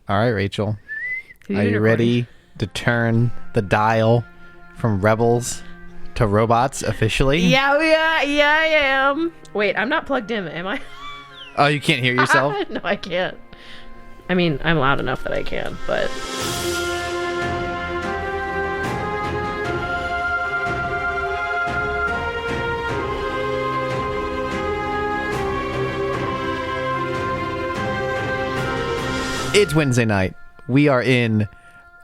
All right, Rachel. Are you ready to turn the dial from rebels to robots officially? Yeah, I am. Wait, I'm not plugged in, am I? Oh, you can't hear yourself? No, I can't. I mean, I'm loud enough that I can, but... It's Wednesday night. We are in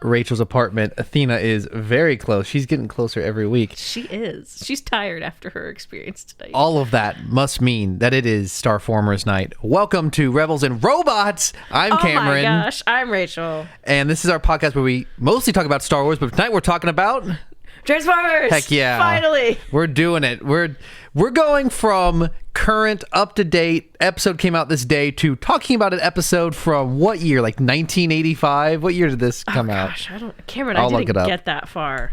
Rachel's apartment. Athena is very close. She's getting closer every week. She is. She's tired after her experience today. All of that must mean that it is Starformers night. Welcome to Rebels and Robots. I'm Cameron. Oh my gosh, I'm Rachel. And this is our podcast where we mostly talk about Star Wars, but tonight we're talking about... Transformers! Heck yeah. Finally! We're doing it. We're going from current, up-to-date episode came out this day to talking about an episode from what year? Like 1985? What year did this come out? Gosh, Cameron, I didn't get that far.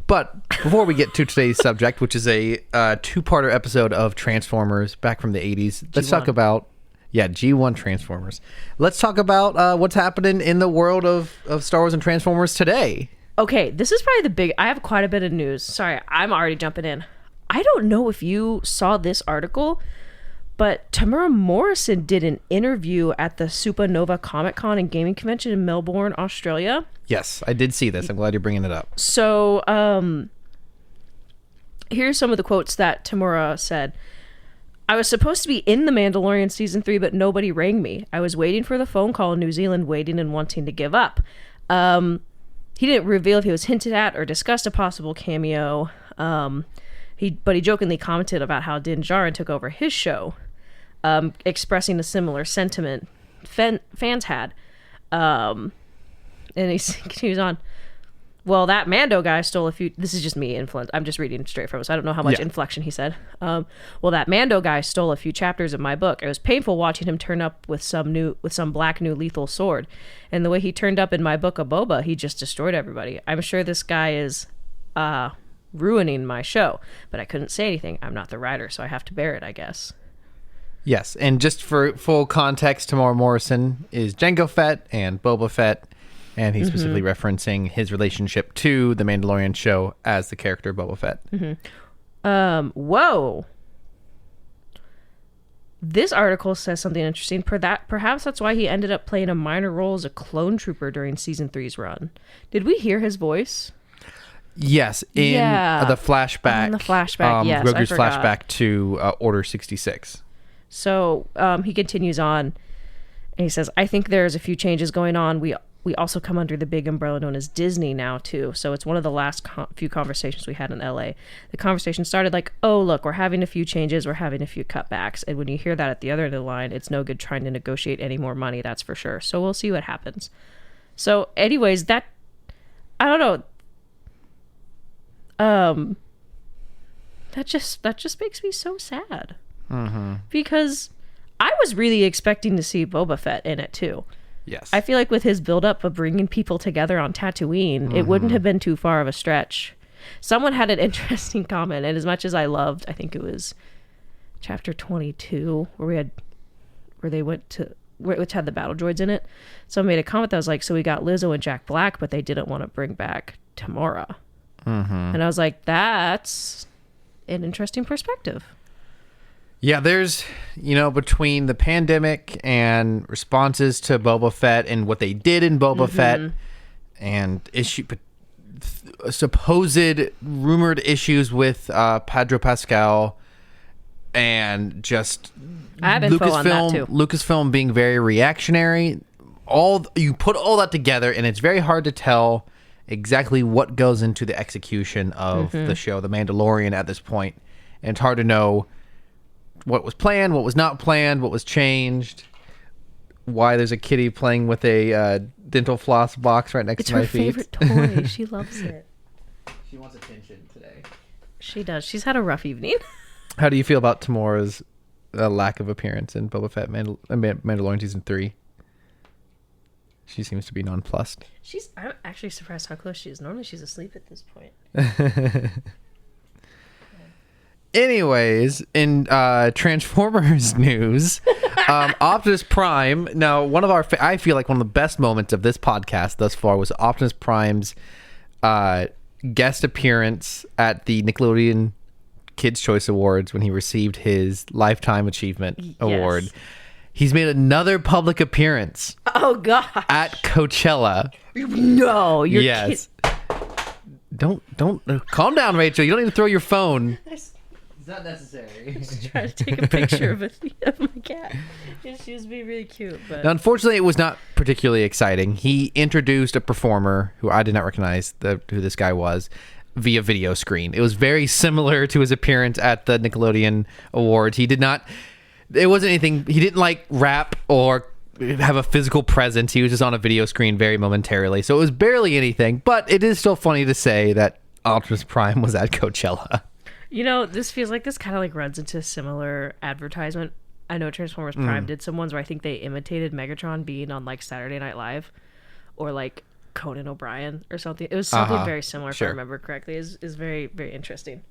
But before we get to today's subject, which is a two-parter episode of Transformers back from the 80s, let's talk about... Yeah, G1 Transformers. Let's talk about what's happening in the world of Star Wars and Transformers today. Okay, this is probably I have quite a bit of news. Sorry, I'm already jumping in. I don't know if you saw this article, but Tamara Morrison did an interview at the Supernova Comic Con and Gaming Convention in Melbourne, Australia. Yes, I did see this. I'm glad you're bringing it up. So, here's some of the quotes that Tamara said. I was supposed to be in The Mandalorian Season 3, but nobody rang me. I was waiting for the phone call in New Zealand, waiting and wanting to give up. He didn't reveal if he was hinted at or discussed a possible cameo. But he jokingly commented about how Din Djarin took over his show, expressing a similar sentiment fans had. And he continues on, well, that Mando guy stole a few... This is just me, influence. I'm just reading straight from it, so I don't know how much inflection he said. Well, that Mando guy stole a few chapters of my book. It was painful watching him turn up with some black new lethal sword. And the way he turned up in my book of Boba, he just destroyed everybody. I'm sure this guy is ruining my show, but I couldn't say anything. I'm not the writer, so I have to bear it, I guess. Yes, and just for full context, Tamara Morrison is Jango Fett and Boba Fett, and he's specifically referencing his relationship to the Mandalorian show as the character Boba Fett. Whoa. This article says something interesting. Perhaps that's why he ended up playing a minor role as a clone trooper during Season 3's run. Did we hear his voice? Yes, in the flashback. In the flashback, yes. Grogu's flashback to Order 66. So he continues on, and he says, I think there's a few changes going on. We also come under the big umbrella known as Disney now, too. So it's one of the last few conversations we had in LA. The conversation started like, oh, look, we're having a few changes. We're having a few cutbacks. And when you hear that at the other end of the line, it's no good trying to negotiate any more money, that's for sure. So we'll see what happens. So anyways, I don't know. That just makes me so sad. Because I was really expecting to see Boba Fett in it, too. Yes. I feel like with his build-up of bringing people together on Tatooine, it wouldn't have been too far of a stretch. Someone had an interesting comment, and as much as I loved, I think it was chapter 22, which had the battle droids in it. Someone made a comment that was like, so we got Lizzo and Jack Black, but they didn't want to bring back Tamara. And I was like, that's an interesting perspective. Yeah, there's, between the pandemic and responses to Boba Fett and what they did in Boba Fett and supposed rumored issues with Pedro Pascal and just Lucasfilm being very reactionary. You put all that together and it's very hard to tell exactly what goes into the execution of the show, The Mandalorian, at this point. And it's hard to know what was planned, what was not planned, what was changed, why there's a kitty playing with a dental floss box right next to my feet. It's her favorite toy. She loves it. She wants attention today. She does. She's had a rough evening. How do you feel about Tamara's lack of appearance in Boba Fett Mandalorian Season 3? She seems to be nonplussed. I'm actually surprised how close she is. Normally she's asleep at this point. Anyways, in Transformers news, Optimus Prime. Now, I feel like one of the best moments of this podcast thus far was Optimus Prime's guest appearance at the Nickelodeon Kids' Choice Awards when he received his Lifetime Achievement Award. He's made another public appearance. Oh God! At Coachella. No, you're yes. Don't calm down, Rachel. You don't need to throw your phone. It's not necessary. Just trying to take a picture of my cat. She was being really cute, but now, unfortunately, it was not particularly exciting. He introduced a performer who I did not recognize who this guy was via video screen. It was very similar to his appearance at the Nickelodeon Awards. It wasn't anything. He didn't like rap or have a physical presence. He was just on a video screen very momentarily. So it was barely anything, but it is still funny to say that Optimus Prime was at Coachella. You know, this feels like this kind of like runs into a similar advertisement. I know Transformers Prime did some ones where I think they imitated Megatron being on like Saturday Night Live or like Conan O'Brien or something. It was something very similar, if I remember correctly. Is very, very interesting.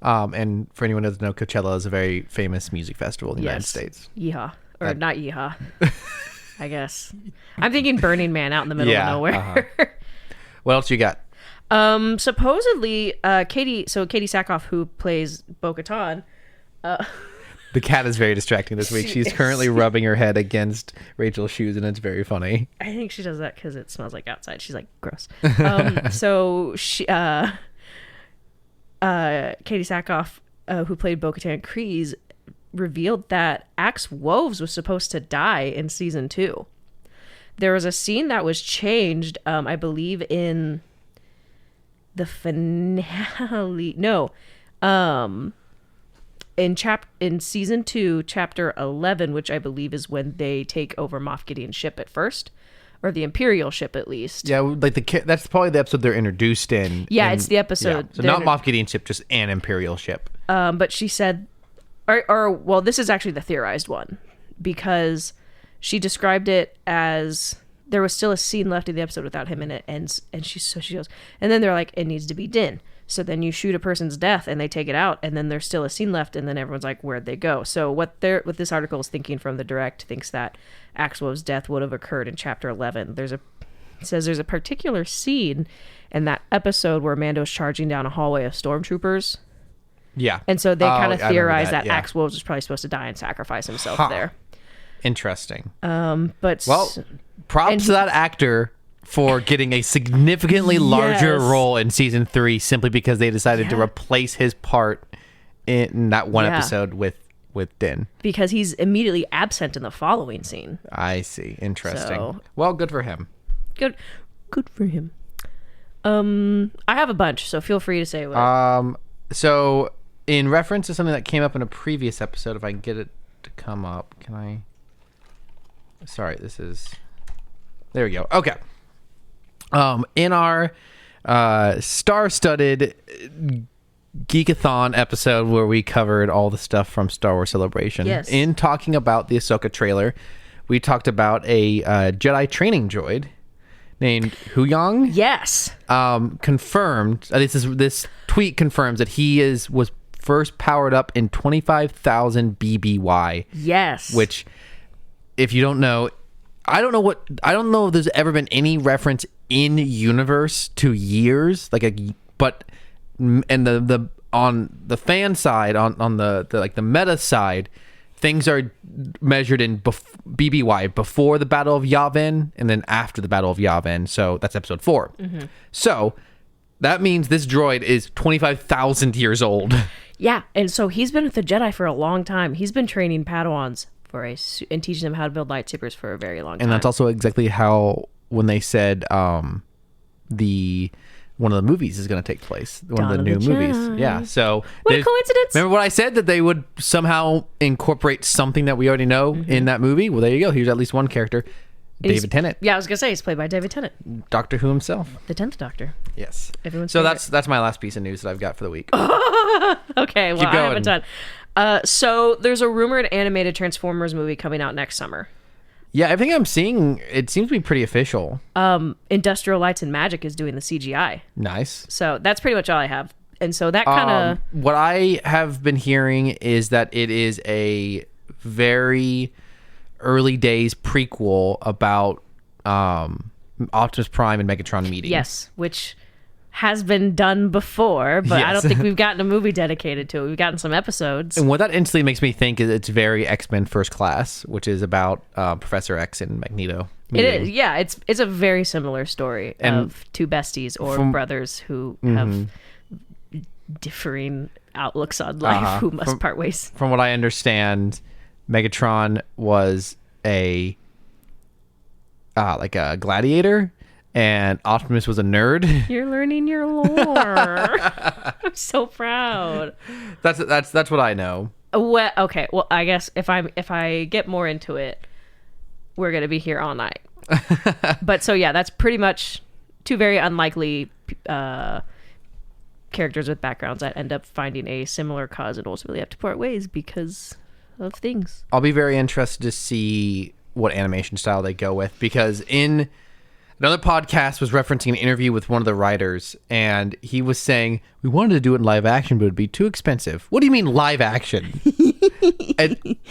And for anyone who doesn't know, Coachella is a very famous music festival in the United States. Yeehaw. Or not yeehaw. I guess. I'm thinking Burning Man out in the middle of nowhere. What else you got? Supposedly, Katie Sackhoff, who plays Bo-Katan, the cat is very distracting this week. She's currently rubbing her head against Rachel's shoes, and it's very funny. I think she does that because it smells like outside. She's like, gross. So she, Katie Sackhoff, who played Bo-Katan Kryze, revealed that Axe Woves was supposed to die in season 2. There was a scene that was changed, I believe, in the finale. No, in season 2, chapter 11, which I believe is when they take over Moff Gideon's ship at first, or the Imperial ship at least. Yeah, like that's probably the episode they're introduced in. Yeah, it's the episode. Yeah. So not Moff Gideon's ship, just an Imperial ship. But she said, well, this is actually the theorized one, because she described it as there was still a scene left in the episode without him in it, and she goes, and then they're like, it needs to be Din. So then you shoot a person's death and they take it out, and then there's still a scene left, and then everyone's like, where'd they go? So what this article is thinking from the direct thinks that Axe Wove's death would have occurred in chapter 11. It says there's a particular scene in that episode where Mando's charging down a hallway of stormtroopers. Yeah. And so they kind of theorize that Axe Woves was probably supposed to die and sacrifice himself there. Interesting. But props to that actor for getting a significantly larger role in season 3 simply because they decided to replace his part in that one episode with Din. Because he's immediately absent in the following scene. I see. Interesting. Well, good for him. Good for him. I have a bunch, so feel free to say what. So in reference to something that came up in a previous episode, if I can get it to come up, can I? Sorry, there we go. Okay. In our star-studded Geekathon episode where we covered all the stuff from Star Wars Celebration, in talking about the Ahsoka trailer, we talked about a Jedi training droid named Huyang. Yes. Confirmed. This tweet confirms that he was first powered up in 25,000 BBY. Yes. Which, if you don't know, I don't know if there's ever been any reference in universe to years, and the on the fan side, on the like the meta side, things are measured in BBY, before the Battle of Yavin and then after the Battle of Yavin. So that's episode 4. Mm-hmm. So that means this droid is 25,000 years old. Yeah, and so he's been with the Jedi for a long time. He's been training Padawans and teaching them how to build lightsabers for a very long time. And that's also exactly how, when they said one of the movies is going to take place. One of the new movies. Yeah. So what a coincidence. Remember what I said, that they would somehow incorporate something that we already know in that movie? Well, there you go. Here's at least one character. David Tennant. Yeah, I was going to say he's played by David Tennant. Doctor Who himself. The 10th Doctor. Yes. Everyone's so favorite. that's my last piece of news that I've got for the week. Okay, well, I haven't done. So there's a rumored animated Transformers movie coming out next summer. Yeah, everything I'm seeing, it seems to be pretty official. Industrial Lights and Magic is doing the CGI. Nice. So that's pretty much all I have. And so that kind of... what I have been hearing is that it is a very early days prequel about Optimus Prime and Megatron meeting. Yes, which has been done before, but I don't Yes. think we've gotten a movie dedicated to it. We've gotten some episodes. And what that instantly makes me think is it's very X-Men First Class, which is about Professor X and Magneto It meeting. is, yeah. It's a very similar story of two besties or brothers who have differing outlooks on life who must part ways. From what I understand, Megatron was a like a gladiator, and Optimus was a nerd. You're learning your lore. I'm so proud. That's what I know. Well, okay. Well, I guess if I get more into it, we're gonna be here all night. But so yeah, that's pretty much two very unlikely characters with backgrounds that end up finding a similar cause and ultimately have to part ways because of things. I'll be very interested to see what animation style they go with, because in another podcast was referencing an interview with one of the writers, and he was saying, we wanted to do it in live action, but it'd be too expensive. What do you mean live action?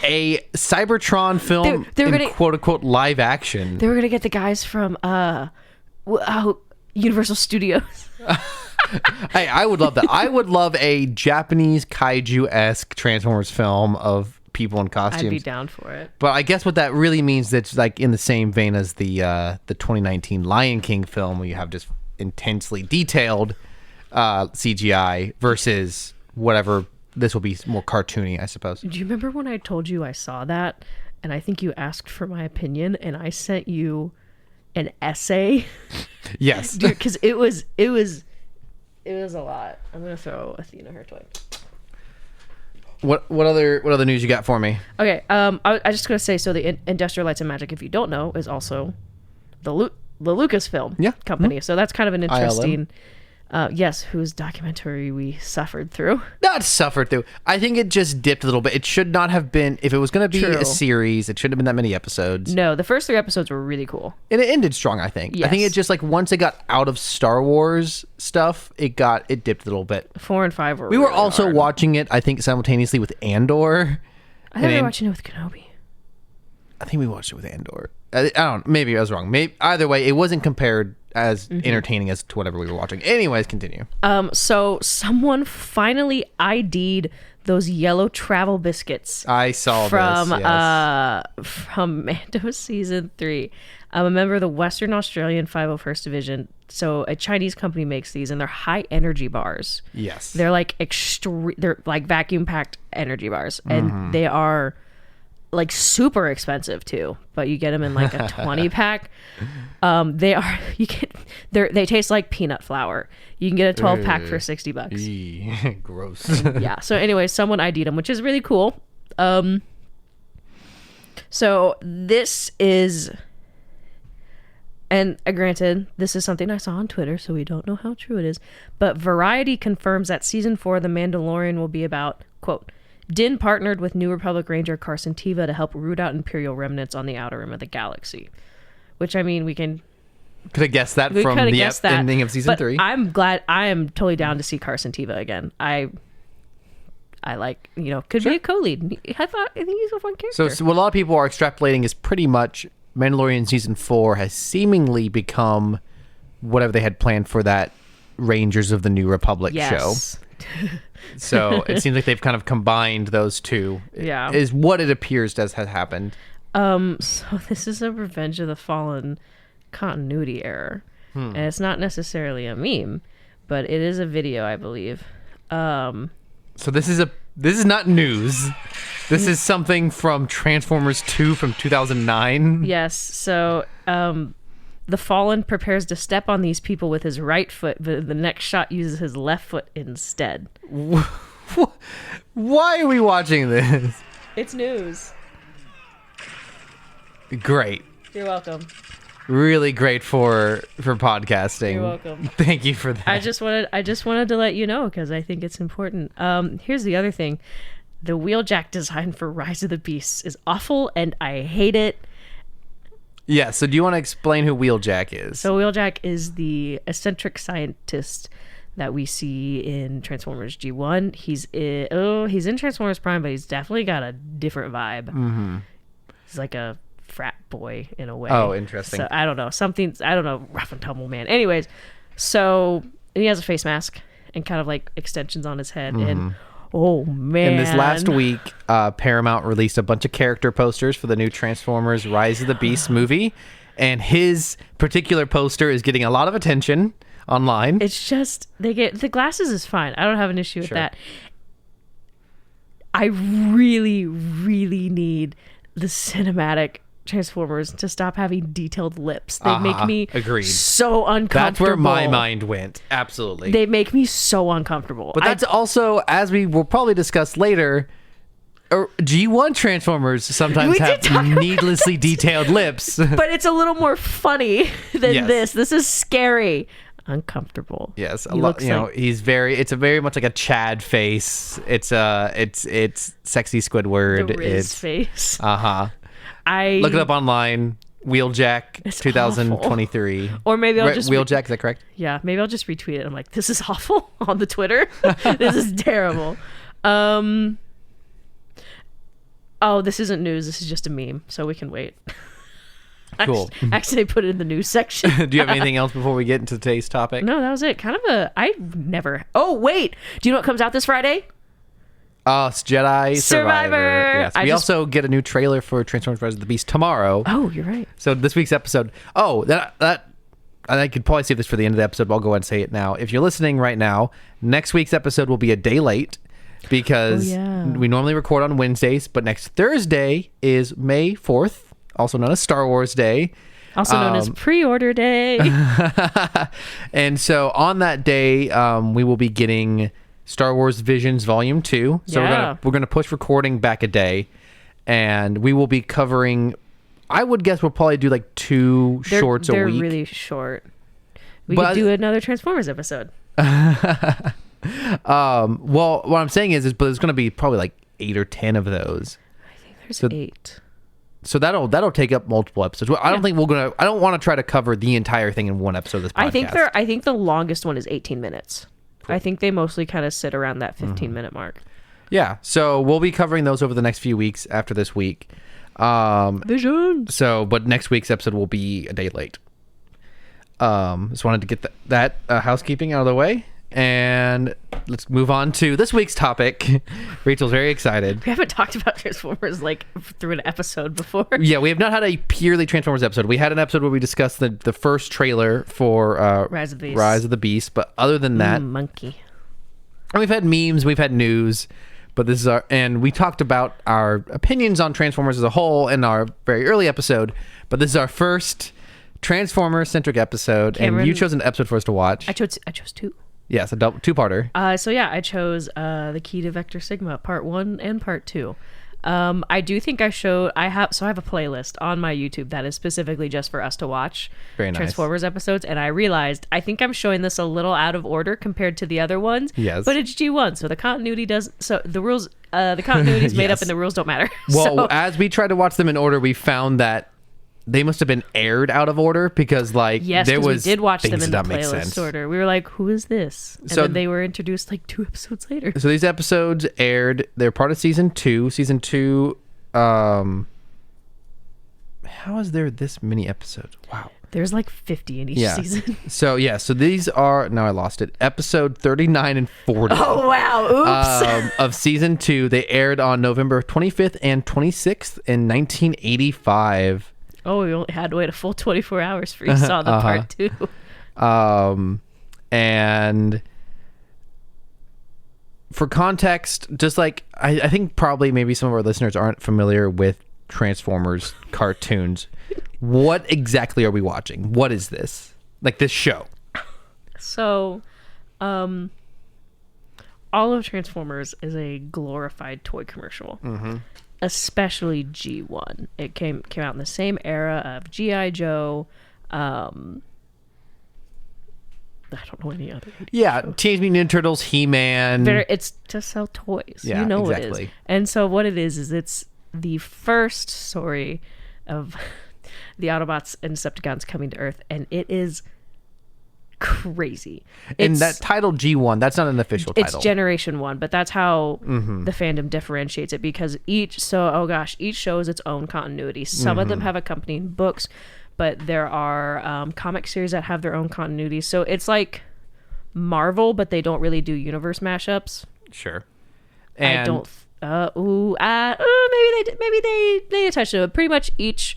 a Cybertron film They're in gonna- quote-unquote live action. They were gonna get the guys from Universal Studios. Hey, I would love that. I would love a Japanese kaiju-esque Transformers film of people in costumes. I'd be down for it. But I guess what that really means, that's like in the same vein as the 2019 Lion King film, where you have just intensely detailed CGI versus whatever. This will be more cartoony, I suppose. Do you remember when I told you I saw that, and I think you asked for my opinion, and I sent you an essay? Yes. Dude, because it was a lot. I'm gonna throw Athena her toy. What other news you got for me? Okay, I just gonna say, so the Industrial Lights and Magic, if you don't know, is also the Lucasfilm company. So that's kind of an interesting, yes, whose documentary we suffered through. Not suffered through. I think it just dipped a little bit. It should not have been, if it was going to be True. a series, it shouldn't have been that many episodes. No, the first 3 episodes were really cool. And it ended strong, I think. I think Yes. it just, like, once it got out of Star Wars stuff, it dipped a little bit. 4 and 5 were We were really also hard. watching it, I think, simultaneously with Andor. I thought we were watching it with Kenobi. I think we watched it with Andor. I don't know. Maybe I was wrong. Either way, it wasn't compared as entertaining as to whatever we were watching. Anyways, continue. So someone finally ID'd those yellow travel biscuits. I saw from this. Yes. From Mando season 3. I'm a member of the Western Australian 501st Division. So a Chinese company makes these, and they're high energy bars. Yes. They're like they're like vacuum packed energy bars, and they are like super expensive too. But you get them in like a 20 pack. They taste like peanut flour. You can get a 12 pack for $60. Eee, gross. Yeah. So anyway, someone ID'd them, which is really cool. So this is, and granted, this is something I saw on Twitter, so we don't know how true it is, but Variety confirms that season 4 of The Mandalorian will be about, quote, Din partnered with New Republic Ranger Carson Teva to help root out Imperial remnants on the outer rim of the galaxy. Which, I mean, we can... Could have guessed that We from coulda the guessed that, ending of season but 3. I'm glad. I am totally down to see Carson Teva again. I like, could be a co-lead. I think he's a fun character. So what a lot of people are extrapolating is pretty much Mandalorian season 4 has seemingly become whatever they had planned for that Rangers of the New Republic show. So it seems like they've kind of combined those two. Yeah. Is what it appears has happened. So this is a Revenge of the Fallen continuity error. And it's not necessarily a meme, but it is a video, I believe. So this is not news. This is something from Transformers 2 from 2009. Yes. So the Fallen prepares to step on these people with his right foot, but the next shot uses his left foot instead. Why are we watching this? It's news. Great. You're welcome. Really great for podcasting. You're welcome. Thank you for that. I just wanted to let you know because I think it's important. Here's the other thing. The Wheeljack design for Rise of the Beasts is awful and I hate it. Yeah, so do you want to explain who Wheeljack is? So Wheeljack is the eccentric scientist that we see in Transformers G1. He's in Transformers Prime, but he's definitely got a different vibe. Mm-hmm. He's like a frat boy in a way. Oh, interesting. So I don't know. Rough and tumble man. Anyways, so he has a face mask and kind of like extensions on his head. And oh man. In this last week, Paramount released a bunch of character posters for the new Transformers Rise of the Beast movie. And his particular poster is getting a lot of attention online. It's just, the glasses is fine. I don't have an issue with that. I really, really need the cinematic Transformers to stop having detailed lips. They make me so uncomfortable. That's where my mind went. Absolutely. They make me so uncomfortable. But that's also, as we will probably discuss later, G1 Transformers sometimes have needlessly detailed lips. But it's a little more funny than this. This is scary. Uncomfortable. Yes, a lot. He's it's a very much like a Chad face. It's sexy Squidward. The Riz face. Look it up online. Wheeljack 2023. Or maybe I'll just Wheeljack, is that correct? Yeah, maybe I'll just retweet it. I'm like, this is awful on the Twitter. This is terrible. Oh, this isn't news. This is just a meme, so we can wait. Cool. Actually, put it in the news section. Do you have anything else before we get into today's topic? No, that was it. Oh, wait. Do you know what comes out this Friday? It's Jedi Survivor. Yes. We also get a new trailer for Transformers Rise of the Beast tomorrow. Oh, you're right. So this week's episode. Oh, that I could probably save this for the end of the episode, but I'll go ahead and say it now. If you're listening right now, next week's episode will be a day late because we normally record on Wednesdays, but next Thursday is May 4th, also known as Star Wars Day. Also known as pre-order day. And so on that day, we will be getting Star Wars Visions Volume 2. So we're gonna push recording back a day, and we will be covering, I would guess we'll probably do like two shorts a week. They're really short. We could do another Transformers episode. Well, what I'm saying is but there's gonna be probably like 8 or 10 of those. I think there's 8. So that'll take up multiple episodes. I don't think I don't want to try to cover the entire thing in one episode of this podcast. I think the longest one is 18 minutes. Cool. I think they mostly kind of sit around that 15-minute mark. Yeah, so we'll be covering those over the next few weeks after this week. Visions. So, but next week's episode will be a day late. Just wanted to get that housekeeping out of the way. And let's move on to this week's topic. Rachel's very excited. We haven't talked about Transformers like through an episode before. Yeah, we have not had a purely Transformers episode. We had an episode where we discussed the first trailer for Rise of the Beast. But other than that, monkey. And we've had memes, we've had news, but this is and we talked about our opinions on Transformers as a whole in our very early episode. But this is our first Transformers-centric episode, Cameron, and you chose an episode for us to watch. I chose 2. Yes, a two-parter. So yeah, I chose The Key to Vector Sigma, Part 1 and Part 2. I do think I have a playlist on my YouTube that is specifically just for us to watch Transformers episodes, and I realized I think I'm showing this a little out of order compared to the other ones. Yes. But it's G1, so the continuity the rules, the continuity is made up and the rules don't matter. Well, as we tried to watch them in order, we found that they must have been aired out of order because, we did watch them in the playlist order. We were like, "Who is this?" And then they were introduced 2 episodes later. So these episodes aired. They're part of season 2. Season 2. How is there this many episodes? Wow. There's 50 in each season. So these are, now I lost it, episode 39 and 40. Oh wow! Oops. Of season 2. They aired on November 25th and 26th in 1985. Oh, we only had to wait a full 24 hours for you saw the Part 2. And for context, just I think probably maybe some of our listeners aren't familiar with Transformers cartoons. What exactly are we watching? What is this? This show? So, all of Transformers is a glorified toy commercial. Mm-hmm. Especially G1. It came out in the same era of G.I. Joe. I don't know any other. Yeah, Teenage Mutant Ninja Turtles, He-Man. It's to sell toys. Yeah, exactly. It is. And so what it is it's the first story of the Autobots and Decepticons coming to Earth, and it is crazy. And that title G1, that's not an official title. It's Generation 1, but that's how the fandom differentiates it, because each show is its own continuity. Some of them have accompanying books, but there are comic series that have their own continuity. So it's like Marvel, but they don't really do universe mashups. Sure. And I don't. Maybe they touched it. But pretty much each.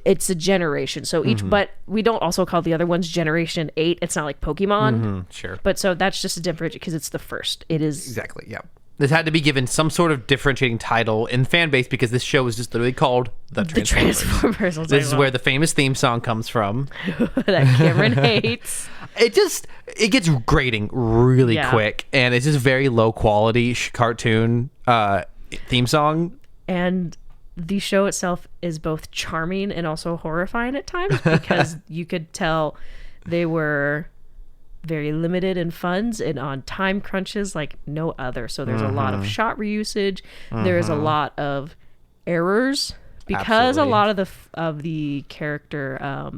It's a generation, so each, but we don't also call the other ones Generation 8. It's not like Pokemon. Sure. But so that's just a different, because it's the first. It is. Exactly, yeah. This had to be given some sort of differentiating title in fan base, because this show is just literally called The Transformers. This is where the famous theme song comes from. That Cameron hates. It gets grating really quick, and it's just very low quality cartoon theme song. And the show itself is both charming and also horrifying at times, because you could tell they were very limited in funds and on time crunches like no other. So there's a lot of shot reusage. There's a lot of errors, because a lot of the character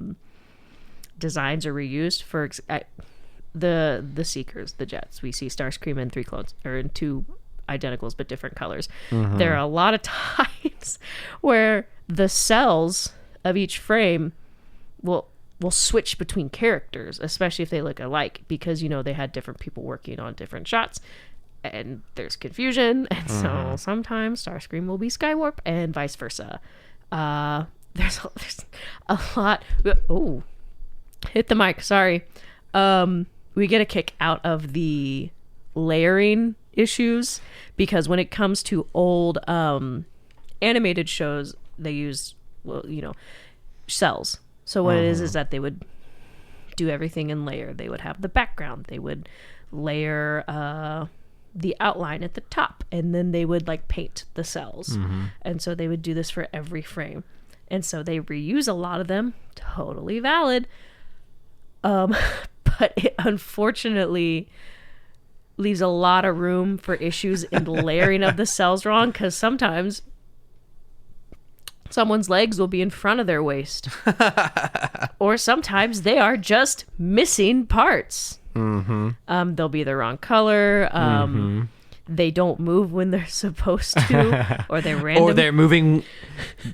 designs are reused. For the Seekers, the Jets, we see Starscream in 3 clones, or in 2 identicals but different colors. There are a lot of times where the cells of each frame will switch between characters, especially if they look alike, because they had different people working on different shots, and there's confusion, and so sometimes Starscream will be Skywarp and vice versa. There's a lot. Oh, hit the mic, sorry. We get a kick out of the layering issues, because when it comes to old animated shows, they use cells. So what it is that they would do everything in layer. They would have the background, they would layer the outline at the top, and then they would like paint the cells. And so they would do this for every frame, and so they reuse a lot of them. Totally valid. But it unfortunately leaves a lot of room for issues in the layering of the cells wrong, because sometimes someone's legs will be in front of their waist. Or sometimes they are just missing parts. They'll be the wrong color. They don't move when they're supposed to, or they're random. Or they're moving.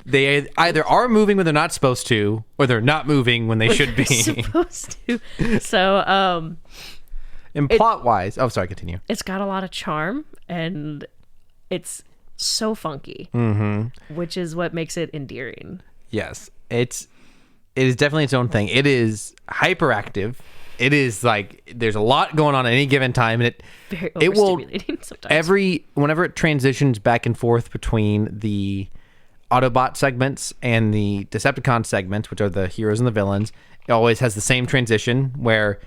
They either are moving when they're not supposed to, or they're not moving when they should be. Supposed to. So, and plot-wise, sorry, continue. It's got a lot of charm, and it's so funky, which is what makes it endearing. Yes, it is definitely its own thing. It is hyperactive. It is like there's a lot going on at any given time, and very it will sometimes. Whenever it transitions back and forth between the Autobot segments and the Decepticon segments, which are the heroes and the villains, it always has the same transition where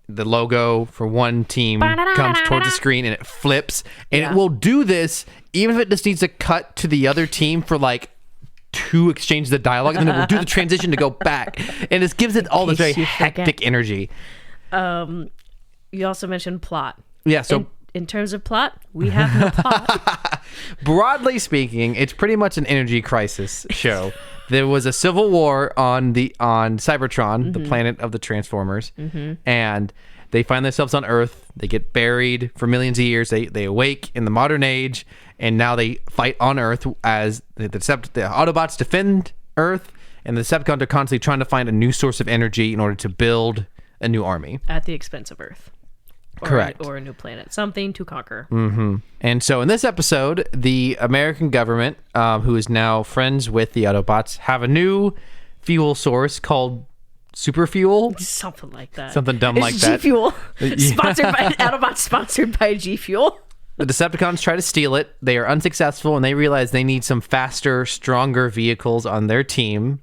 the logo for one team comes towards the screen and it flips, and it will do this even if it just needs to cut to the other team for like 2 exchanges of dialogue, and then it will do the transition to go back, and it gives it all this very hectic energy. You also mentioned plot. Yeah, so in terms of plot, we have no plot. Broadly speaking, it's pretty much an energy crisis show. There was a civil war on Cybertron, the planet of the Transformers, and they find themselves on Earth. They get buried for millions of years. They awake in the modern age, and now they fight on Earth as the Autobots defend Earth, and the Decepticons are constantly trying to find a new source of energy in order to build a new army. At the expense of Earth. Correct. Or a new planet. Something to conquer. And so in this episode, the American government, who is now friends with the Autobots, have a new fuel source called super fuel. Something like that. Something dumb like that. G Fuel. Sponsored by Autobots, sponsored by G Fuel. The Decepticons try to steal it. They are unsuccessful, and they realize they need some faster, stronger vehicles on their team.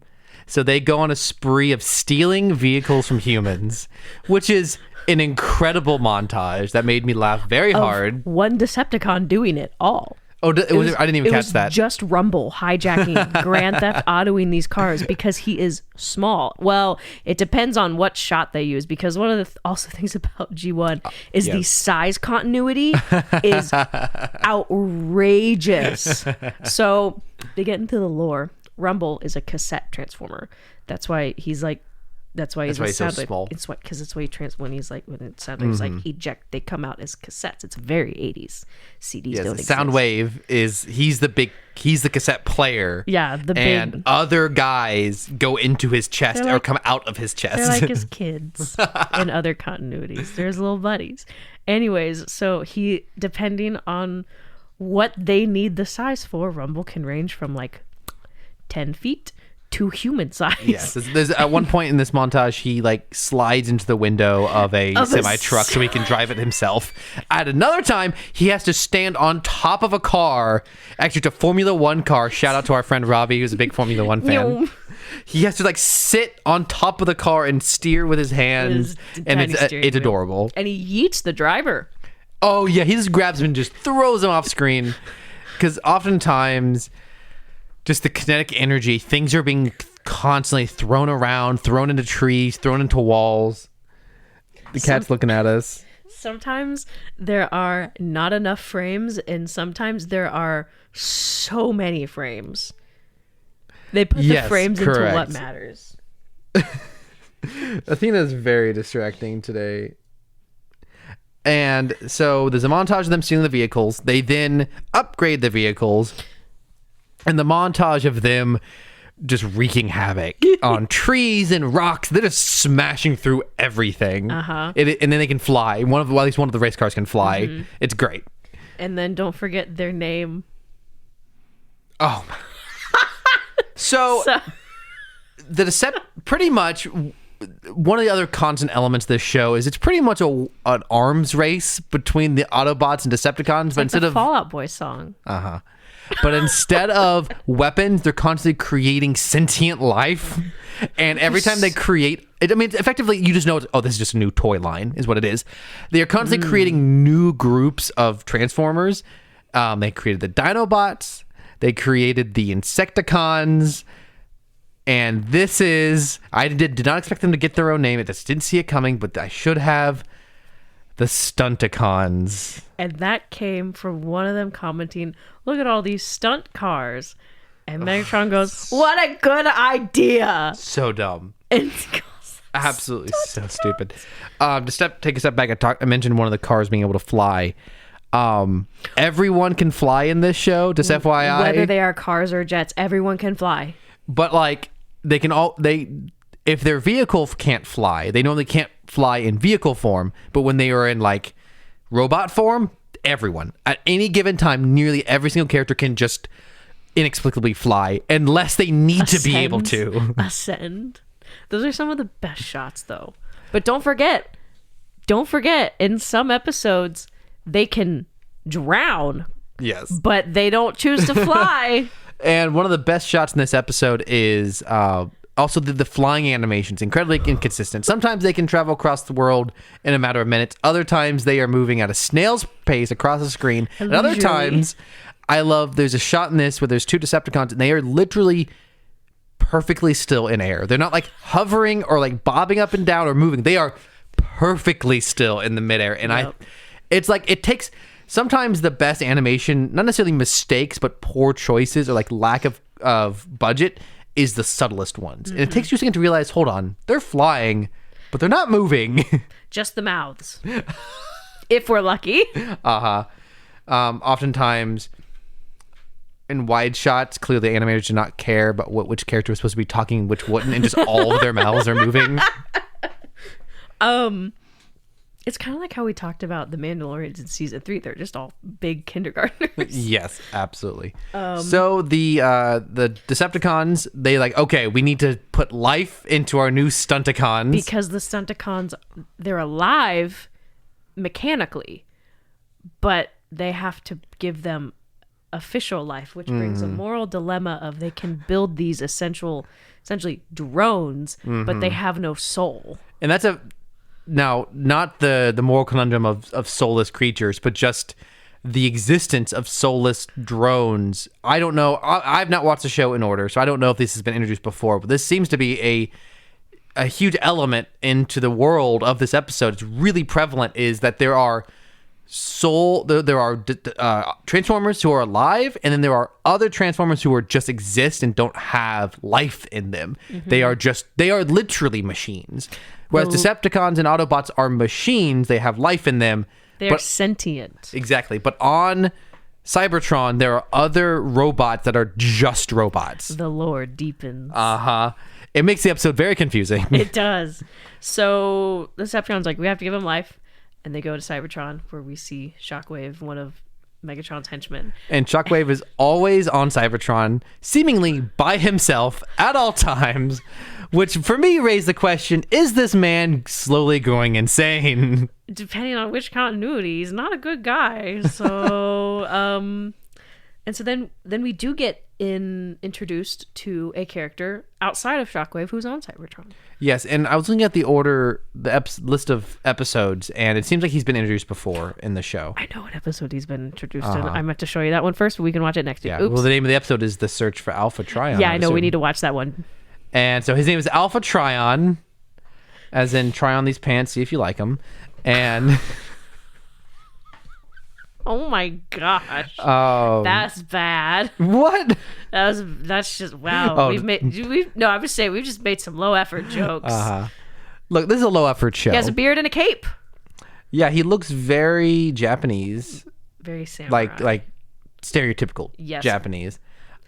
So they go on a spree of stealing vehicles from humans, which is an incredible montage that made me laugh very hard. One Decepticon doing it all. Oh, I didn't even catch that. Just Rumble hijacking, Grand Theft Autoing these cars because he is small. Well, it depends on what shot they use, because one of the also things about G1 is the size continuity is outrageous. So they get into the lore. Rumble is a cassette transformer. That's why he's like That's why he's why he's so sound wave. small. It's why, because it's why he when he's like, when it sound waves like eject, they come out as cassettes. It's very 80s. CDs don't exist. Soundwave he's the cassette player. Yeah, the and big. other guys go into his chest or come out of his chest. They're like his kids in other continuities. They're his little buddies. Anyways, so he, depending on what they need the size for, Rumble can range from like 10 feet to human size. Yes, there's at one point in this montage he like slides into the window of a semi truck so he can drive it himself. At another time, he has to stand on top of a car. Actually, it's a Formula One car. Shout out to our friend Robbie, who's a big Formula One fan. He has to like sit on top of the car and steer with his hands, and it's adorable. And he yeets the driver. Oh yeah, he just grabs him and just throws him off screen, because oftentimes, just the kinetic energy, things are being constantly thrown around, thrown into trees, thrown into walls. The cat's looking at us. Sometimes there are not enough frames, and sometimes there are so many frames. They put the frames into what matters. Athena's very distracting today. And so there's a montage of them stealing the vehicles. They then upgrade the vehicles. And the montage of them just wreaking havoc on trees and rocks. They're just smashing through everything. And then they can fly. At least one of the race cars can fly. It's great. And then don't forget their name. Oh. So pretty much one of the other constant elements of this show is it's pretty much an arms race between the Autobots and Decepticons. It's but like instead of Fall Out Boy song. But instead of weapons, they're constantly creating sentient life. And every time they create it, I mean, effectively, you just know, this is just a new toy line, is what it is. They are constantly creating new groups of Transformers. They created the Dinobots. They created the Insecticons. And this is, I did not expect them to get their own name. I just didn't see it coming, but I should have. The Stunticons. And that came from one of them commenting, look at all these stunt cars. And Megatron goes, what a good idea. So dumb. And goes, absolutely so stupid. Take a step back, I mentioned one of the cars being able to fly. Everyone can fly in this show, just FYI. Whether they are cars or jets, everyone can fly. But like, if their vehicle can't fly, they normally can't fly in vehicle form, but when they are in like robot form, everyone at any given time, nearly every single character can just inexplicably fly unless they need to be able to ascend. Those are some of the best shots though. But don't forget, in some episodes they can drown. Yes, but they don't choose to fly. And one of the best shots in this episode is also the flying animations, incredibly inconsistent. Sometimes they can travel across the world in a matter of minutes. Other times they are moving at a snail's pace across the screen. And other times, there's a shot in this where there's two Decepticons and they are literally perfectly still in air. They're not like hovering or like bobbing up and down or moving. They are perfectly still in the midair. And it's like, it takes sometimes the best animation, not necessarily mistakes, but poor choices or like lack of budget is the subtlest ones. And it takes you a second to realize, hold on, they're flying, but they're not moving. Just the mouths. If we're lucky. Oftentimes in wide shots, clearly the animators do not care about which character was supposed to be talking, which wouldn't, and just all of their mouths are moving. It's kind of like how we talked about the Mandalorians in season 3. They're just all big kindergartners. Yes, absolutely. So the Decepticons, they like, okay, we need to put life into our new Stunticons. Because the Stunticons, they're alive mechanically, but they have to give them official life, which brings a moral dilemma of they can build these essentially drones, but they have no soul. And that's Now, not the moral conundrum of soulless creatures, but just the existence of soulless drones. I don't know. I've not watched the show in order, so I don't know if this has been introduced before, but this seems to be a huge element into the world of this episode. It's really prevalent, is that there are there are Transformers who are alive, and then there are other Transformers who are just exist and don't have life in them. They are literally machines. Whereas Decepticons and Autobots are machines, they have life in them. They're sentient. Exactly. But on Cybertron, there are other robots that are just robots. The lore deepens. It makes the episode very confusing. It does. So the Decepticon's like, we have to give him life. And they go to Cybertron, where we see Shockwave, one of Megatron's henchmen. And Shockwave is always on Cybertron, seemingly by himself at all times, which for me raised the question, is this man slowly going insane? Depending on which continuity, he's not a good guy. So, and so then we do get introduced to a character outside of Shockwave who's on Cybertron. Yes, and I was looking at the list of episodes, and it seems like he's been introduced before in the show. I know what episode he's been introduced in. I meant to show you that one first, but we can watch it next week. Oops. Well, the name of the episode is The Search for Alpha Trion. Yeah, I know. We need to watch that one. And so his name is Alpha Trion, as in try on these pants, see if you like them. And... Oh my gosh. That's bad. What? That's just wow. I would say we've just made some low effort jokes. Look, this is a low effort show. He has a beard and a cape. Yeah, he looks very Japanese. Very samurai. Like stereotypical Japanese.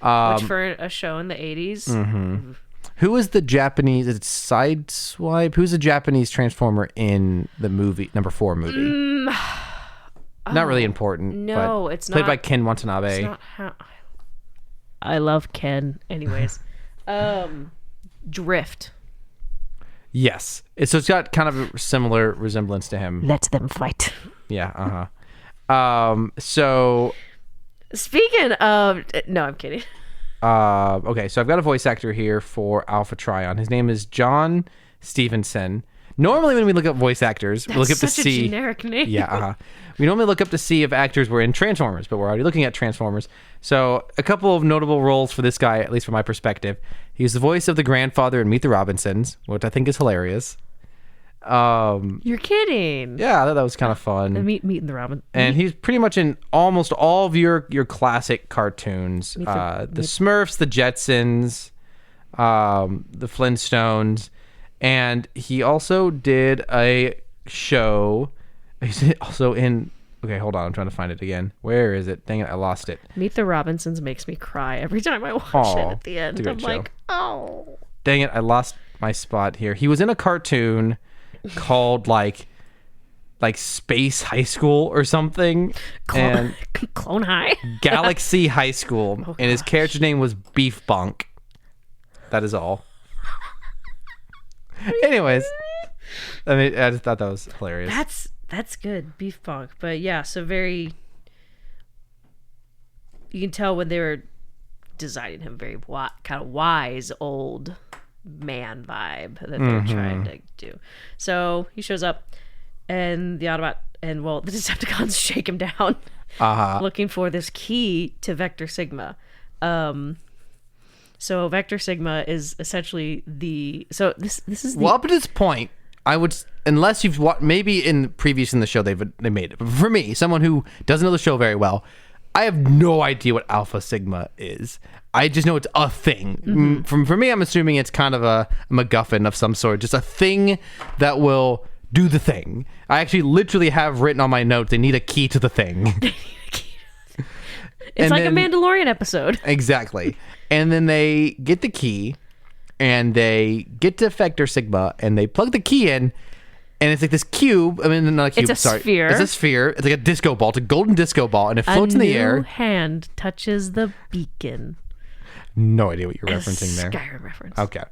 Which for a show in the 80s. Who is the Japanese? Is it Sideswipe? Who's the Japanese Transformer in the movie, number 4 movie? Not really important. No, it's not. Played by Ken Watanabe. It's not I love Ken. Anyways. Drift. Yes. So it's got kind of a similar resemblance to him. Let them fight. Yeah, so... Speaking of... No, I'm kidding. Okay, so I've got a voice actor here for Alpha Trion. His name is John Stevenson. Normally, when we look up voice actors, we look up to see. That's such a generic name. Yeah, we normally look up to see if actors were in Transformers, but we're already looking at Transformers. So, a couple of notable roles for this guy, at least from my perspective. He's the voice of the grandfather in Meet the Robinsons, which I think is hilarious. You're kidding. Yeah, I thought that was kind of fun. Meeting the Robin. And he's pretty much in almost all of your classic cartoons. The Smurfs, the Jetsons, the Flintstones. And he also did a show. He's also in... Okay, hold on. I'm trying to find it again. Where is it? Dang it, I lost it. Meet the Robinsons makes me cry every time I watch it at the end. I'm like, oh. Dang it, I lost my spot here. He was in a cartoon called like Space High School or something. Clone High? Galaxy High School. And his character's name was Beef Bunk. That is all. Anyways, I just thought that was hilarious. That's good, Beef Bunk. But yeah, so very. You can tell when they were designing him, very kind of wise old man vibe that they're trying to do. So he shows up, and the Autobot the Decepticons shake him down, looking for this key to Vector Sigma. So Vector Sigma is essentially this is the... Well, up to this point, I would, unless you've watched, maybe previous in the show they made it. But for me, someone who doesn't know the show very well, I have no idea what Alpha Sigma is. I just know it's a thing. For me, I'm assuming it's kind of a MacGuffin of some sort, just a thing that will do the thing. I actually literally have written on my notes, they need a key to the thing. It's like a Mandalorian episode. Exactly. And then they get the key, and they get to Vector Sigma, and they plug the key in, and it's like this cube. I mean, not a cube. It's a sphere. It's a sphere. It's like a disco ball. It's a golden disco ball, and it floats in the air. A new hand touches the beacon. No idea what you're referencing there. Skyrim reference. Okay.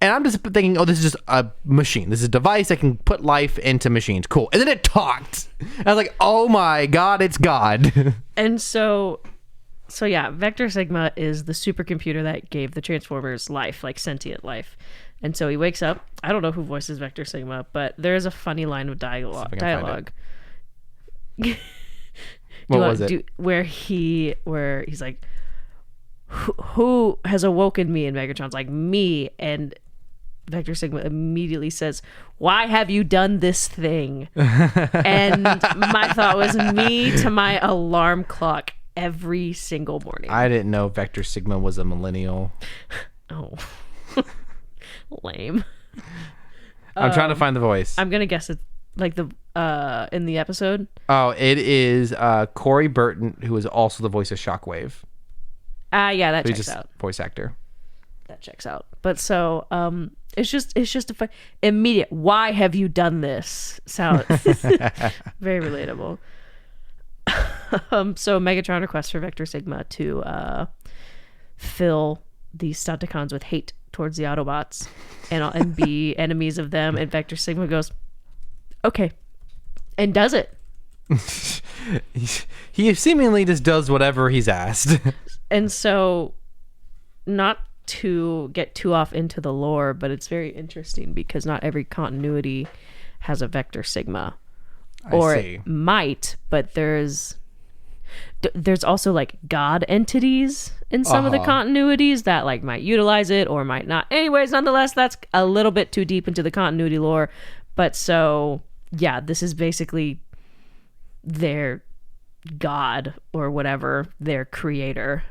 And I'm just thinking, oh, this is just a machine. This is a device that can put life into machines. Cool. And then it talked. And I was like, oh my God, it's God. And so yeah, Vector Sigma is the supercomputer that gave the Transformers life, like sentient life. And so he wakes up. I don't know who voices Vector Sigma, but there is a funny line of dialogue. What was it? Where he's like, who has awoken me? And Megatron's like, me. And Vector Sigma immediately says, "Why have you done this thing?" And my thought was, me to my alarm clock every single morning. I didn't know Vector Sigma was a millennial. Oh, lame. I'm trying to find the voice. I'm gonna guess it's like the in the episode. Oh, it is Corey Burton, who is also the voice of Shockwave. Yeah, that He's checks just out. voice actor. That checks out. But so it's just a fun, immediate. Why have you done this? Sound very relatable. So Megatron requests for Vector Sigma to fill the Stunticons with hate towards the Autobots and be enemies of them. And Vector Sigma goes, okay, and does it. He seemingly just does whatever he's asked. And so, not to get too off into the lore, but it's very interesting because not every continuity has a Vector Sigma. Or it might, but there's also like god entities in some of the continuities that like might utilize it or might not. Anyways, nonetheless, that's a little bit too deep into the continuity lore. But so, yeah, this is basically their god or whatever, their creator.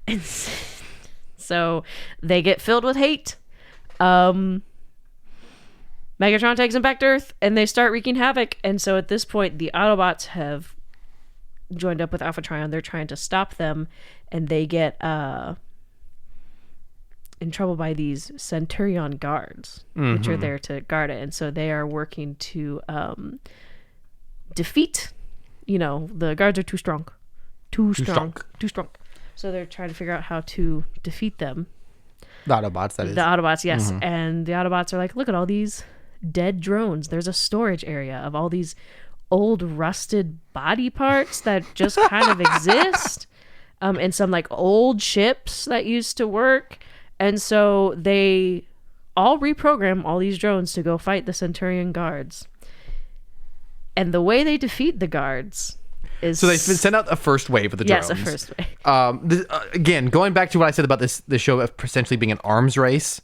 And so they get filled with hate. Megatron takes them back to Earth and they start wreaking havoc. And so at this point, the Autobots have joined up with Alpha Trion. They're trying to stop them, and they get in trouble by these Centurion guards, which are there to guard it. And so they are working to defeat, the guards are too strong. Too strong. So they're trying to figure out how to defeat them. The Autobots, that is. The Autobots, yes. And the Autobots are like, look at all these dead drones. There's a storage area of all these old rusted body parts that just kind of exist. And some like old ships that used to work. And so they all reprogram all these drones to go fight the Centurion guards. And the way they defeat the guards is... So they send out a first wave of the drones. Yes, a first wave. Again, going back to what I said about this show essentially being an arms race,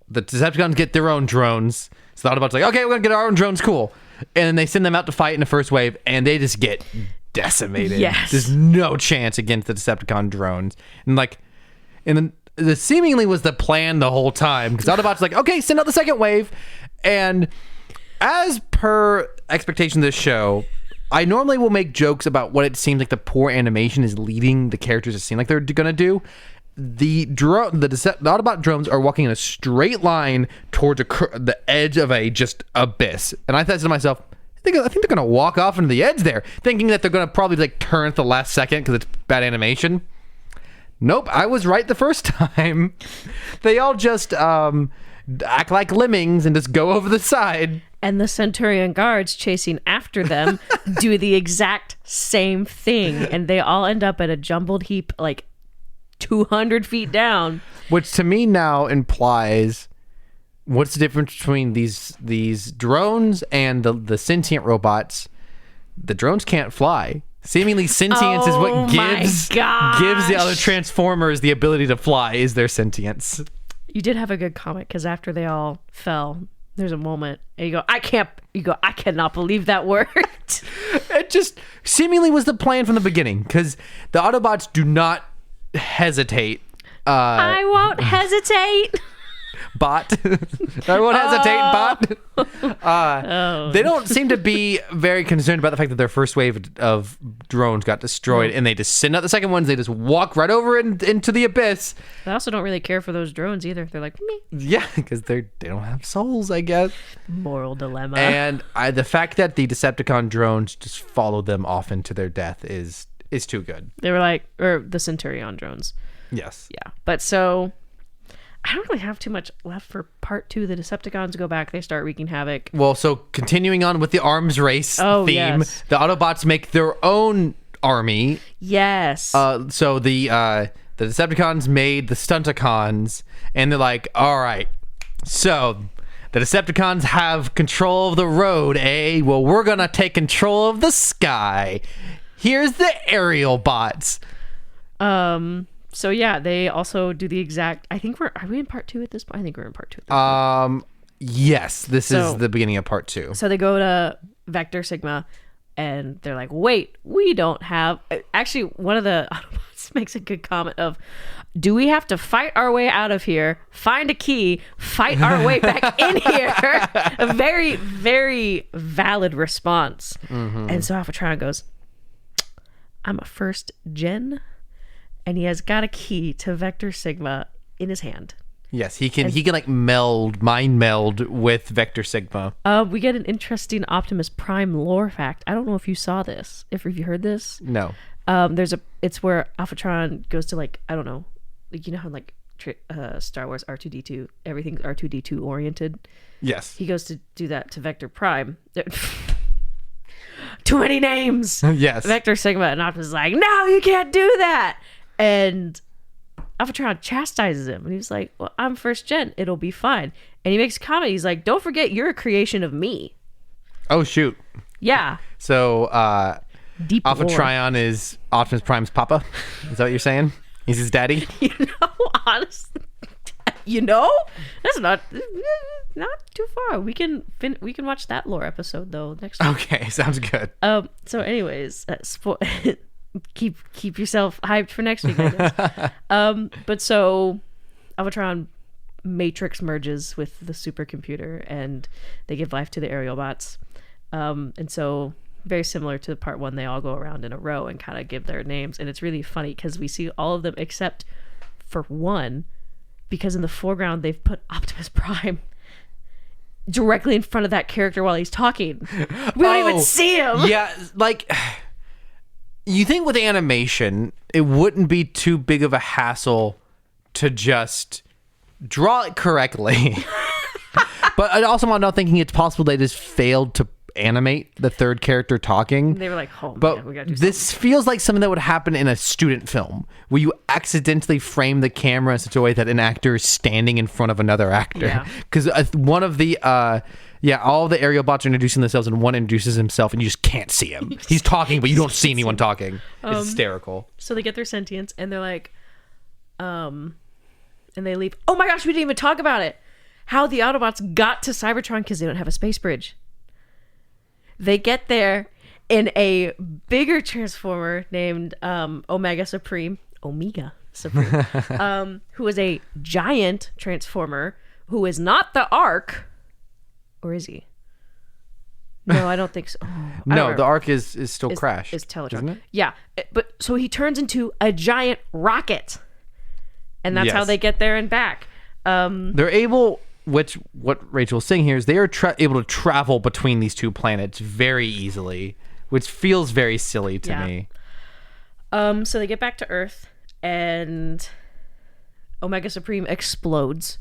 the Decepticons get their own drones. So the Autobots are like, okay, we're going to get our own drones, cool. And then they send them out to fight in the first wave, and they just get decimated. Yes. There's no chance against the Decepticon drones. And then the seemingly was the plan the whole time, because Autobots are like, okay, send out the second wave. And as per expectation of this show, I normally will make jokes about what it seems like the poor animation is leading the characters to seem like they're going to do. The Autobot drones are walking in a straight line towards the edge of a just abyss. And I thought to myself, I think they're going to walk off into the edge there, thinking that they're going to probably like turn at the last second because it's bad animation. Nope, I was right the first time. They all just act like lemmings and just go over the side. And the Centurion guards chasing after them do the exact same thing. And they all end up at a jumbled heap like 200 feet down. Which to me now implies, what's the difference between these drones and the sentient robots? The drones can't fly. Seemingly sentience is what gives the other Transformers the ability to fly, is their sentience. You did have a good comment, because after they all fell, there's a moment and I cannot believe that worked. It just seemingly was the plan from the beginning, because the Autobots do not hesitate. I won't hesitate. Bot. I won't hesitate, bot. They don't seem to be very concerned about the fact that their first wave of drones got destroyed, and they just send out the second ones. They just walk right over into the abyss. They also don't really care for those drones either. They're like, me. Yeah, because they don't have souls, I guess. Moral dilemma. And the fact that the Decepticon drones just follow them off into their death is too good. They were like, or the Centurion drones. Yes. Yeah. But so I don't really have too much left for part 2. The Decepticons go back. They start wreaking havoc. Well, so continuing on with the arms race theme, yes. The Autobots make their own army. Yes. So the Decepticons made the Stunticons, and they're like, all right, so the Decepticons have control of the road, eh? Well, we're going to take control of the sky. Here's the aerial bots. So yeah, they also do the exact. Are we in part 2 at this point? I think we're in part 2 at this point. Yes, this is the beginning of part 2. So they go to Vector Sigma, and they're like, "Wait, we don't have." Actually, one of the Autobots makes a good comment of, "Do we have to fight our way out of here? Find a key, fight our way back in here?" A very, very valid response. And so Alphatron goes, "I'm a first gen," and he has got a key to Vector Sigma in his hand. Yes, he can like mind meld with Vector Sigma. We get an interesting Optimus Prime lore fact. I don't know if you saw this. If you heard this? No. It's where Alphatron goes to, like, I don't know, like, you know how like Star Wars R2D2, everything's R2D2 oriented. Yes. He goes to do that to Vector Prime. Too many names. Yes. Vector Sigma, and Optimus is like, "No, you can't do that." And Alphatron chastises him, and he's like, "Well, I'm first gen. It'll be fine." And he makes a comment. He's like, "Don't forget, you're a creation of me." Oh, shoot. Yeah. So, Deep Alphatrion is Optimus Prime's papa? Is that what you're saying? He's his daddy? Honestly, that's not too far. We can watch that lore episode though next week. Okay, sounds good. So anyways, keep yourself hyped for next week, I guess. But so Alphatron Matrix merges with the supercomputer, and they give life to the aerial bots. And so, very similar to part 1, they all go around in a row and kind of give their names, and it's really funny because we see all of them except for one, because in the foreground they've put Optimus Prime directly in front of that character while he's talking. We don't even see him. Yeah, like, you think with animation it wouldn't be too big of a hassle to just draw it correctly. But I'm not thinking it's possible they just failed to animate the third character talking. They were like, "Oh, but man, we gotta do this feels like something that would happen in a student film where you accidentally frame the camera in such a way that an actor is standing in front of another actor. Because one of the all the aerial bots are introducing themselves, and one introduces himself, and you just can't see him. He's talking, but you don't see anyone talking. It's hysterical. So they get their sentience, and they're like, and they leave. Oh my gosh, we didn't even talk about it. How the Autobots got to Cybertron because they don't have a space bridge. They get there in a bigger transformer named Omega Supreme, who is a giant transformer who is not the Ark. Or is he? No, I don't think so. No, the Ark is still Crash. Is Teletron. Isn't it? Yeah. But so he turns into a giant rocket. And that's how they get there and back. They're able, what Rachel's saying here is they are able to travel between these two planets very easily, which feels very silly to me. So they get back to Earth, and Omega Supreme explodes.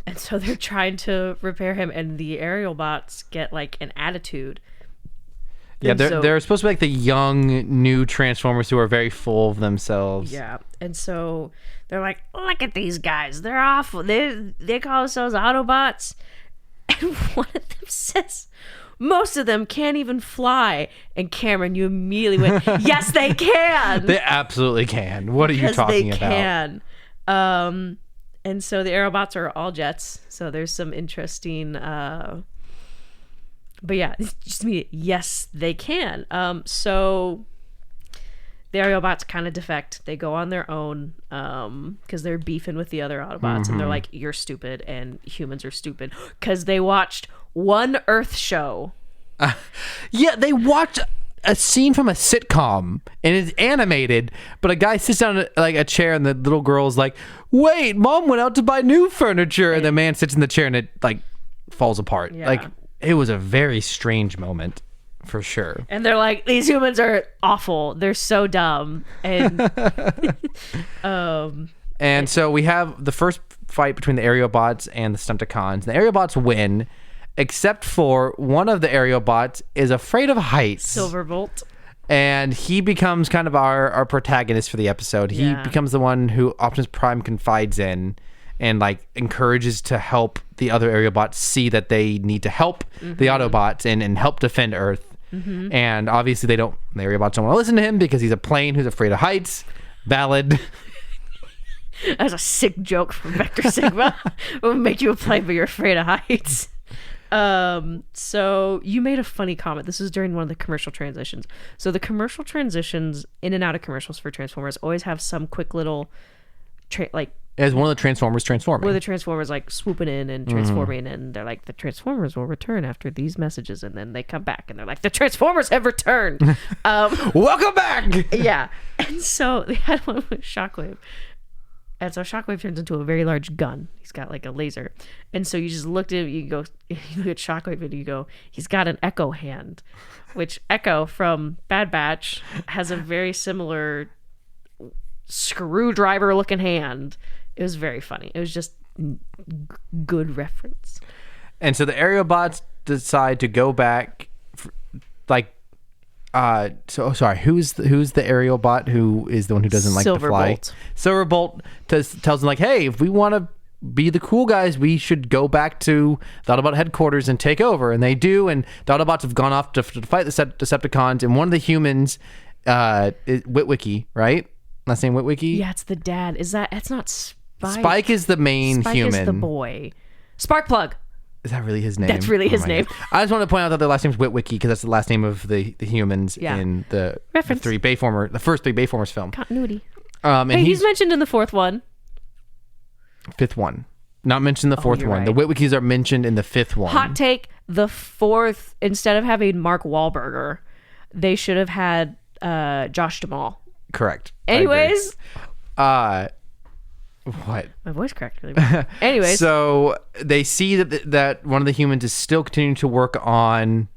And so they're trying to repair him, and the aerial bots get like an attitude. Yeah, they're supposed to be like the young new Transformers who are very full of themselves. Yeah, and so they're like, "Look at these guys! They're awful. They call themselves Autobots." And one of them says, "Most of them can't even fly." And Cameron, you immediately went, "Yes, they can. They absolutely can. What are you talking about?" They can. And so the Aerobots are all jets. So there's some interesting, but yeah, just me. Yes, they can. So the Aerobots kind of defect. They go on their own because they're beefing with the other Autobots, and they're like, "You're stupid, and humans are stupid," because they watched one Earth show. Yeah, they watched a scene from a sitcom, and it's animated, but a guy sits down like a chair, and the little girl's like, "Wait, Mom went out to buy new furniture," and the man sits in the chair, and it like falls apart. Yeah. Like, it was a very strange moment for sure. And they're like, "These humans are awful. They're so dumb." And and so we have the first fight between the Aerobots and the Stunticons. The Aerobots win, except for one of the Aerobots is afraid of heights. Silverbolt. And he becomes kind of our protagonist for the episode. He becomes the one who Optimus Prime confides in and like encourages to help the other Aerobots see that they need to help the Autobots and help defend Earth. And obviously the Aerobots don't want to listen to him because he's a plane who's afraid of heights. Valid. That's a sick joke from Vector Sigma. It will make you a plane, but you're afraid of heights. So you made a funny comment. This is during one of the commercial transitions. So the commercial transitions in and out of commercials for Transformers always have some quick little as one of the Transformers transforming. Where the Transformers like swooping in and transforming, and they're like, the Transformers will return after these messages, and then they come back and they're like, the Transformers have returned. Welcome back. Yeah. And so they had one with Shockwave. And so Shockwave turns into a very large gun. He's got like a laser. And so you just looked at him, you look at Shockwave and you go, he's got an Echo hand, which Echo from Bad Batch has a very similar screwdriver looking hand. It was very funny. It was just good reference. And so the Aerobots decide to go back, who's the Aerobot who is the one who doesn't like to fly? Silverbolt tells them like, hey, if we want to be the cool guys, we should go back to the Autobot headquarters and take over. And they do, and the Autobots have gone off to fight the Decepticons, and one of the humans, is Witwicky, right? Last name Witwicky? Yeah, it's the dad. It's not Spike. Spike is the main human. Spike is the boy. Sparkplug. Is that really his name? That's really his name. God. I just want to point out that their last name is Witwicky because that's the last name of the humans in the first three Bayformers film. Continuity. And he's mentioned in the fourth one. Fifth one. Not mentioned in the fourth one. Right. The Witwickies are mentioned in the fifth one. Hot take, the fourth, instead of having Mark Wahlberger, they should have had Josh Duhamel. Correct. Anyways. What? My voice cracked really bad. Anyways. So they see that one of the humans is still continuing to work on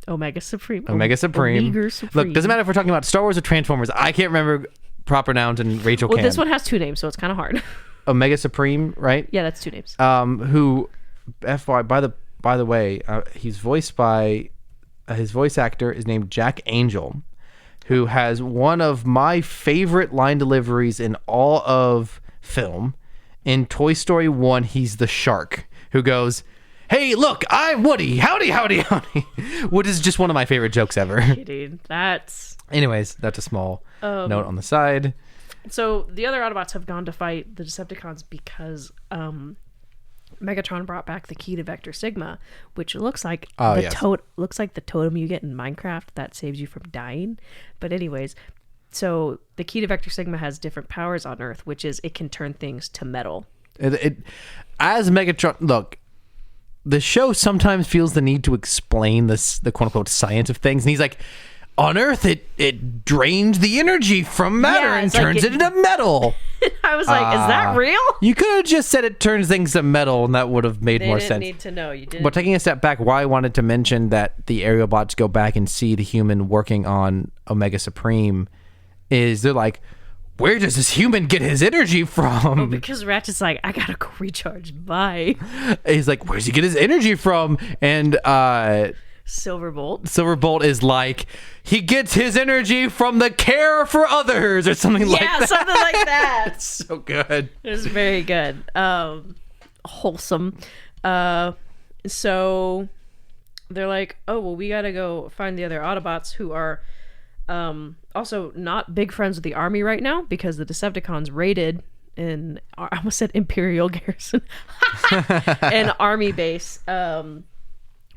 Omega Supreme. Omega Supreme. Look, doesn't matter if we're talking about Star Wars or Transformers. I can't remember proper nouns, and Rachel can. Well, this one has two names, so it's kind of hard. Omega Supreme, right? Yeah, that's two names. Who, by the way, he's voiced by his voice actor is named Jack Angel, who has one of my favorite line deliveries in all of film. In Toy Story 1, he's the shark who goes, hey, look, I'm Woody. Howdy, howdy, howdy. Which is just one of my favorite jokes ever. Dude, that's... Anyways, that's a small note on the side. So the other Autobots have gone to fight the Decepticons because Megatron brought back the key to Vector Sigma, which looks like looks like the totem you get in Minecraft that saves you from dying. But anyways, so the key to Vector Sigma has different powers on Earth, which is it can turn things to metal. As Megatron, look, the show sometimes feels the need to explain the quote unquote science of things, and he's like, on Earth, it drains the energy from matter and turns it into metal. I was like, is that real? You could have just said it turns things to metal, and that would have made more sense. They didn't need to know. You didn't. But taking a step back, why I wanted to mention that the Aerobots go back and see the human working on Omega Supreme is they're like, where does this human get his energy from? Oh, because Ratchet's like, I gotta go recharge. Bye. He's like, where's he get his energy from? And Silverbolt is like, he gets his energy from the care for others or something like that. Yeah, something like that. It's so good. It was very good. Wholesome. So they're like, oh, well, we gotta go find the other Autobots who are also not big friends with the army right now because the Decepticons raided I almost said Imperial Garrison, an army base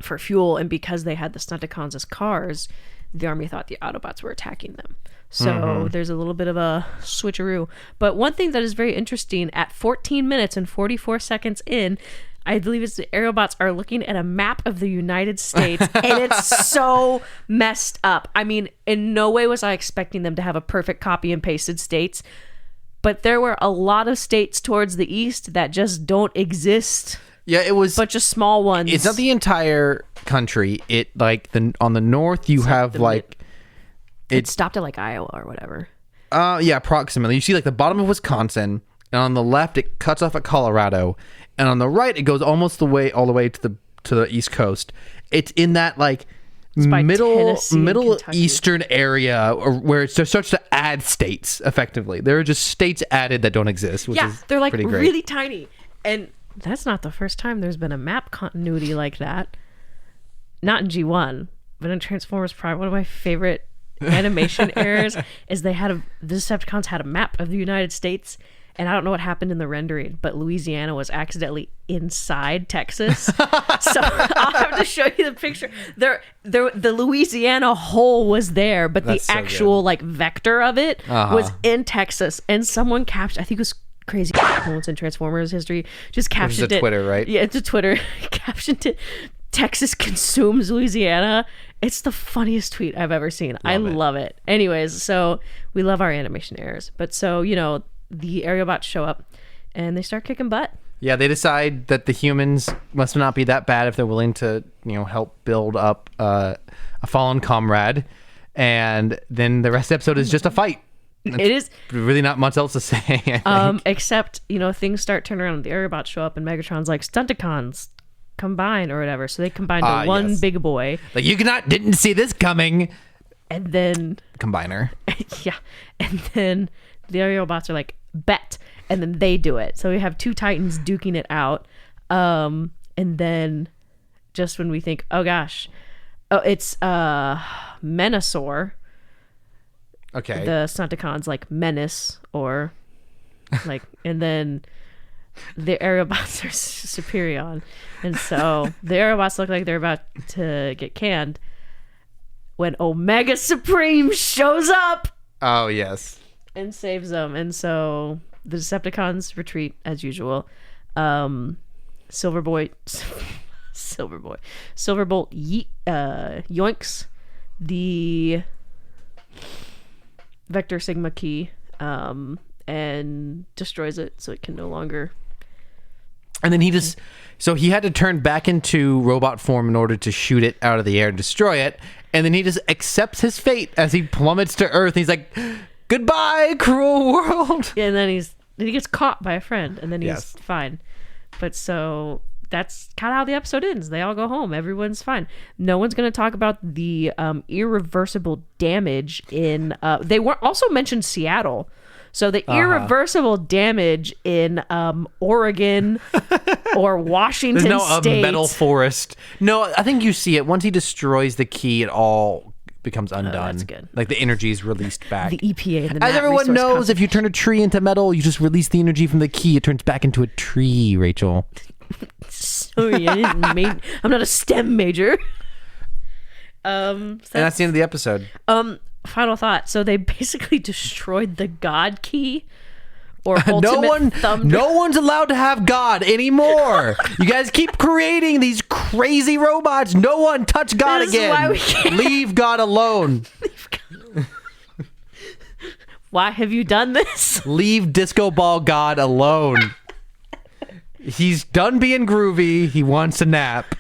for fuel, and because they had the Stunticons as cars, the army thought the Autobots were attacking them. So there's a little bit of a switcheroo. But one thing that is very interesting, at 14 minutes and 44 seconds in, I believe it's the Aerobots are looking at a map of the United States, and it's so messed up. I mean, in no way was I expecting them to have a perfect copy and pasted states, but there were a lot of states towards the east that just don't exist. Yeah, it was but just small ones. It's not the entire country. It on the north you have it stopped at like Iowa or whatever. Yeah, approximately. You see like the bottom of Wisconsin, and on the left it cuts off at Colorado, and on the right it goes almost all the way to the East Coast. It's in that like middle eastern area where it starts to add states. Effectively, there are just states added that don't exist. Which is they're like pretty great. Really tiny, and that's not the first time there's been a map continuity like that. Not in G1, but in Transformers Prime. One of my favorite animation errors is the Decepticons had a map of the United States, and I don't know what happened in the rendering, but Louisiana was accidentally inside Texas. So I'll have to show you the picture. The Louisiana hole was there, but That's the so actual good. like vector of it was in Texas, and someone captured. I think it was Crazy Moments in Transformers history. Just captioned it. Twitter, right? Yeah, it's a Twitter. Captioned it. Texas consumes Louisiana. It's the funniest tweet I've ever seen. I love it. Anyways, so we love our animation errors. But so, the Aerobots show up and they start kicking butt. Yeah, they decide that the humans must not be that bad if they're willing to, help build up a fallen comrade. And then the rest of the episode is just a fight. It is really not much else to say, I think. Except, things start turning around. The Aerobots show up and Megatron's like, Stunticons, combine or whatever. So they combine to one big boy. Like, didn't see this coming. And then... Combiner. Yeah. And then the Aerobots are like, bet. And then they do it. So we have two Titans duking it out. And then just when we think, oh gosh, it's Menasor. Okay. The Stunticons like menace or like, and then the Aerobots are Superion. And so the Aerobots look like they're about to get canned when Omega Supreme shows up. Oh, yes. And saves them. And so the Decepticons retreat as usual. Silverbolt yoinks the Vector Sigma key and destroys it so it can no longer. And then he had to turn back into robot form in order to shoot it out of the air and destroy it. And then he just accepts his fate as he plummets to Earth. He's like, goodbye, cruel world. Yeah, and then he gets caught by a friend, and then he's fine. But so that's kind of how the episode ends. They all go home. Everyone's fine. No one's going to talk about the irreversible damage in... they weren't also mentioned Seattle. So the irreversible damage in Oregon or Washington There's no State. metal forest. No, I think you see it. Once he destroys the key, it all becomes undone. That's good. Like the energy is released back. The EPA and the As everyone knows, if you turn a tree into metal, you just release the energy from the key. It turns back into a tree, Rachel. Sorry, I'm not a STEM major. And that's the end of the episode. Final thought. So they basically destroyed the God key or ultimate thumb. No one's allowed to have God anymore. You guys keep creating these crazy robots. No one touch God This is again. why we can't. Leave God alone. Why have you done this? Leave Disco Ball God alone. He's done being groovy. He wants a nap.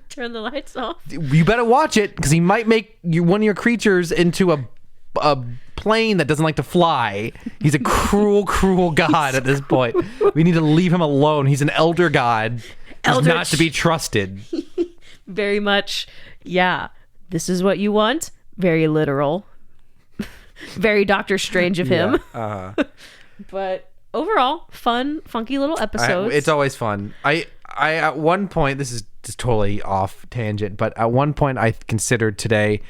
Turn the lights off. You better watch it because he might make one of your creatures into a plane that doesn't like to fly. He's a cruel, cruel god at this point. We need to leave him alone. He's an elder god. He's not to be trusted. Very much. Yeah. This is what you want. Very literal. Very Doctor Strange of him. Yeah, But overall, fun, funky little episodes. It's always fun. I at one point, this is just totally off tangent, but at one point I considered today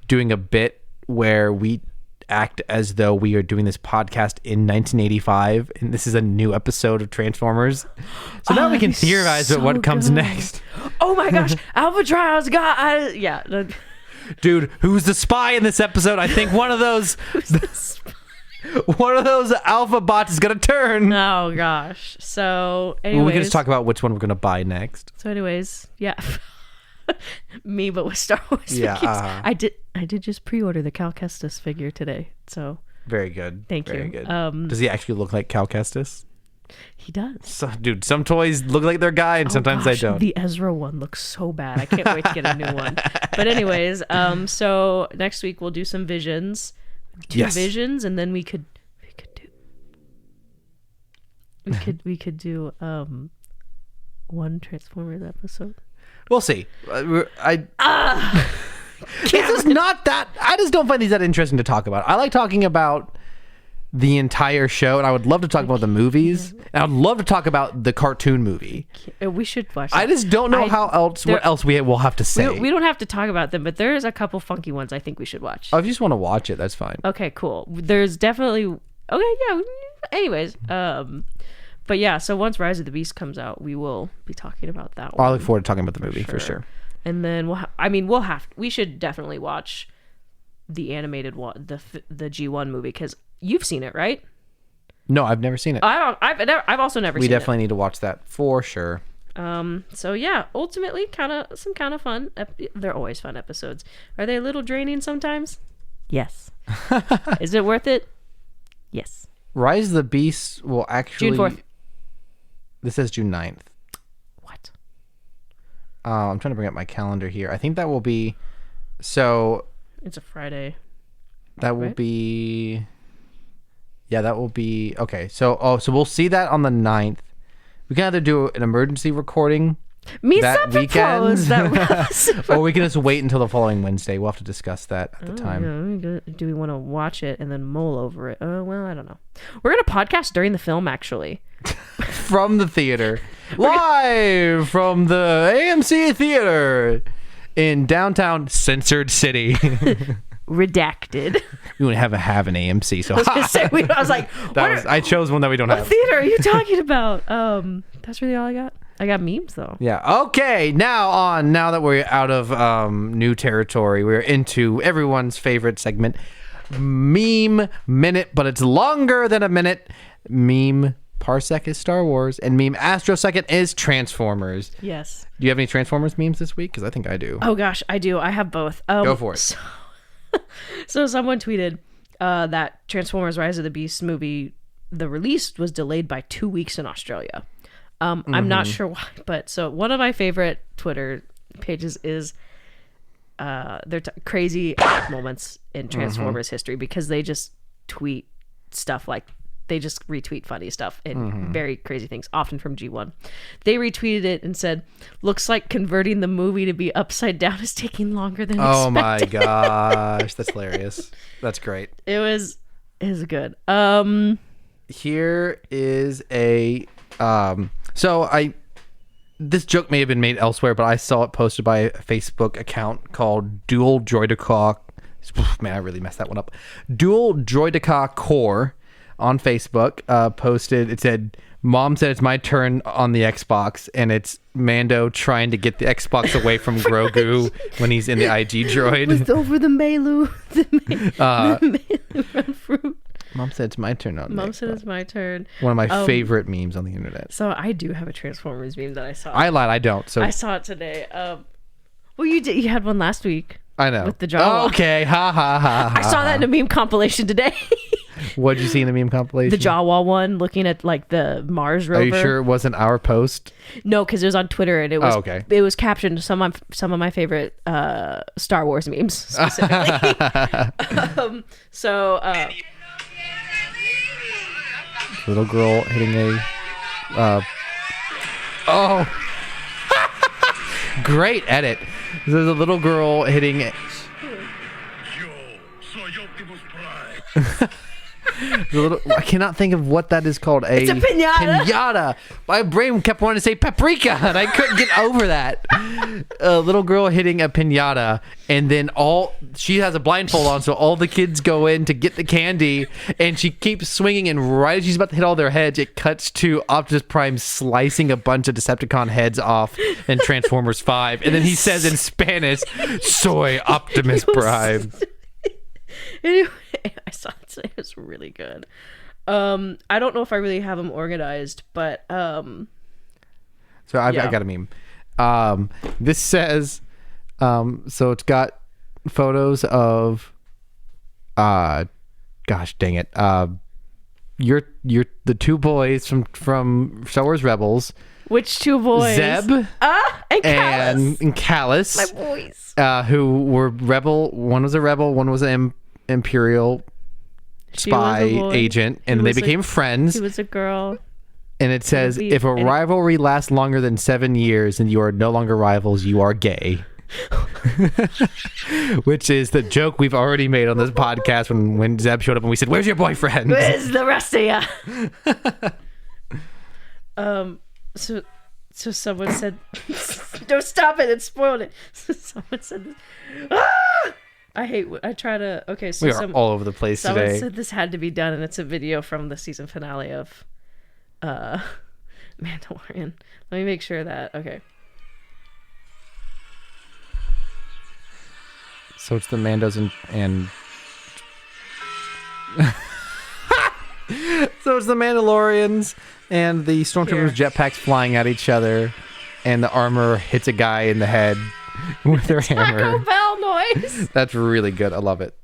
doing a bit where we act as though we are doing this podcast in 1985 and this is a new episode of Transformers. So now we can theorize about what comes next. Oh my gosh, Alpha Trials got... yeah. Dude, who's the spy in this episode? I think one of those alpha bots is gonna turn. Oh gosh. So anyways, well, we can just talk about which one we're gonna buy next. So anyways, yeah. Me, but with Star Wars Yeah, figures. I did just pre-order the Cal Kestis figure today. So very good. Thank very you. Good. Does he actually look like Cal Kestis? He does. So, dude, some toys look like their guy and sometimes they don't. The Ezra one looks so bad. I can't wait to get a new one. But anyways, so next week we'll do some visions. Two visions, and then we could do one Transformers episode. We'll see. This is not that. I just don't find these that interesting to talk about. I like talking about the entire show, and I would love to talk about the movies. And I'd love to talk about the cartoon movie. We should watch that. I just don't know what else we will have to say. We don't have to talk about them, but there's a couple funky ones I think we should watch. Oh, if you just want to watch it, that's fine. Okay, cool. There's definitely... Okay, yeah. Anyways, but yeah, so once Rise of the Beast comes out, we will be talking about that one. I look forward to talking about the movie for sure. And then we should definitely watch the animated one, the G1 movie, because you've seen it, right? No, I've never seen it. I've also never seen it. We definitely need to watch that for sure. So yeah, ultimately some kind of fun. They're always fun episodes. Are they a little draining sometimes? Yes. Is it worth it? Yes. Rise of the Beast will actually... June 4th. This says June 9th. What? I'm trying to bring up my calendar here. I think that will be... So... It's a Friday. That will be... Yeah, that will be... Okay, so we'll see that on the 9th. We can either do an emergency recording that weekend, or we can just wait until the following Wednesday. We'll have to discuss that at the time. Yeah. Do we want to watch it and then mull over it? Well, I don't know. We're going to podcast during the film, actually. From the theater. Live from the AMC Theater in downtown Censored City. Redacted. We wouldn't have an AMC, so I was like, I chose one that we don't have. What theater are you talking about? That's really all I got. I got memes though. Yeah. Okay. Now that we're out of new territory, we're into everyone's favorite segment, Meme Minute, but it's longer than a minute. Meme Parsec is Star Wars, and Meme Astrosecond is Transformers. Yes. Do you have any Transformers memes this week? Because I think I do. Oh gosh, I do. I have both. Go for it. So someone tweeted that Transformers Rise of the Beast movie, the release was delayed by 2 weeks in Australia. I'm not sure why, but so one of my favorite Twitter pages is crazy moments in Transformers history, because they just tweet stuff like, they just retweet funny stuff and very crazy things, often from G1. They retweeted it and said, looks like converting the movie to be upside down is taking longer than expected. Oh my gosh, that's hilarious. That's great. It was good. Here is a this joke may have been made elsewhere, but I saw it posted by a Facebook account called Dual Droidica. Man, I really messed that one up. Dual Droidica Core on Facebook posted, it said, Mom said it's my turn on the Xbox, and it's Mando trying to get the Xbox away from Grogu when he's in the IG droid. With over the Melu. The Melu fruit. Mom said it's my turn on the Mom Xbox. said it's my turn. One of my favorite memes on the internet. So I do have a Transformers meme that I saw. I lied, I don't. So I saw it today. Well, you did. You had one last week. I know. With the Jawa. Oh, okay. Ha ha ha. I saw that in a meme compilation today. What did you see in the meme compilation? The Jawa one, looking at like the Mars rover. Are you sure it wasn't our post? No, because it was on Twitter, and it was okay. It was captioned some of my favorite Star Wars memes specifically. Little girl hitting a great edit. There's a little girl hitting I cannot think of what that is called. It's a piñata. Piñata. My brain kept wanting to say paprika, and I couldn't get over that. A little girl hitting a piñata, and then she has a blindfold on, so all the kids go in to get the candy, and she keeps swinging, and right as she's about to hit all their heads, it cuts to Optimus Prime slicing a bunch of Decepticon heads off in Transformers 5, and then he says in Spanish, "Soy Optimus Prime." Anyway, I saw it today. It was really good. I don't know if I really have them organized, but so I got a meme. This says, so it's got photos of, gosh dang it, you're the two boys from Star Wars Rebels. Which two boys? Zeb and Callus. My boys. Who were rebel. One was a rebel. One was an Imperial spy agent, and they became friends. He was a girl. And it says, if a rivalry lasts longer than 7 years and you are no longer rivals, you are gay. Which is the joke we've already made on this podcast when Zeb showed up and we said, "Where's your boyfriend? Where's the rest of ya?" So someone said, "Don't stop it! It spoiled it." So someone said, I try to. Okay, so We are all over the place someone today. said this had to be done, and it's a video from the season finale of Mandalorian. Let me make sure that. Okay. So it's the Mandos and so it's the Mandalorians and the Stormtroopers jetpacks flying at each other, and the armor hits a guy in the head with their hammer. Taco Bell noise. That's really good. I love it.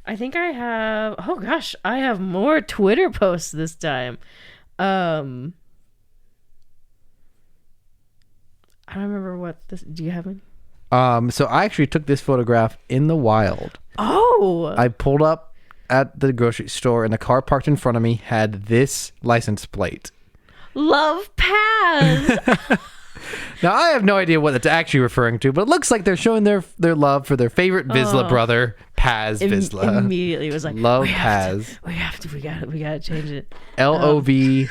I think I have. Oh gosh, I have more Twitter posts this time. I don't remember what this. Do you have any? So I actually took this photograph in the wild. Oh. I pulled up at the grocery store, and the car parked in front of me had this license plate. Love Paz. Now, I have no idea what it's actually referring to, but it looks like they're showing their love for their favorite Vizsla brother, Paz Vizsla. Immediately was like, Love Paz. We gotta change it. LOV-PAZ.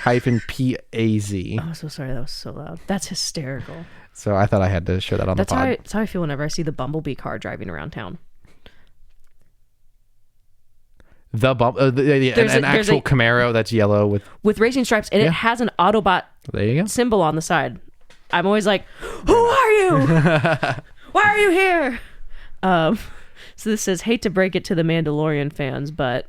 I'm so sorry, that was so loud. That's hysterical. So I thought I had to show that on the pod. That's how I feel whenever I see the Bumblebee car driving around town. An actual Camaro that's yellow with racing stripes, and it has an Autobot there you go. symbol on the side. I'm always like, who are you? Why are you here? So this says, hate to break it to the Mandalorian fans, but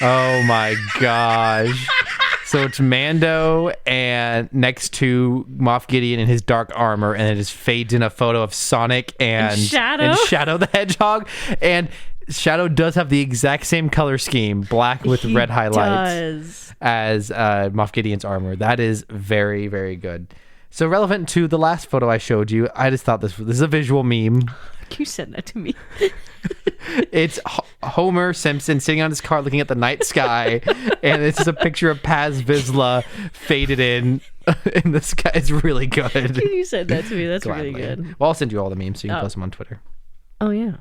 oh my gosh. So it's Mando and next to Moff Gideon in his dark armor, and it just fades in a photo of Sonic and Shadow the Hedgehog. And Shadow does have the exact same color scheme, black with red highlights, as Moff Gideon's armor. That is very, very good. So relevant to the last photo I showed you, I just thought this is a visual meme. You sent that to me. It's Homer Simpson sitting on his car looking at the night sky, and it's just a picture of Paz Vizsla faded in the sky. It's really good. You said that to me. That's Gladly. really good. Well, I'll send you all the memes so you can post them on Twitter. Oh, yeah.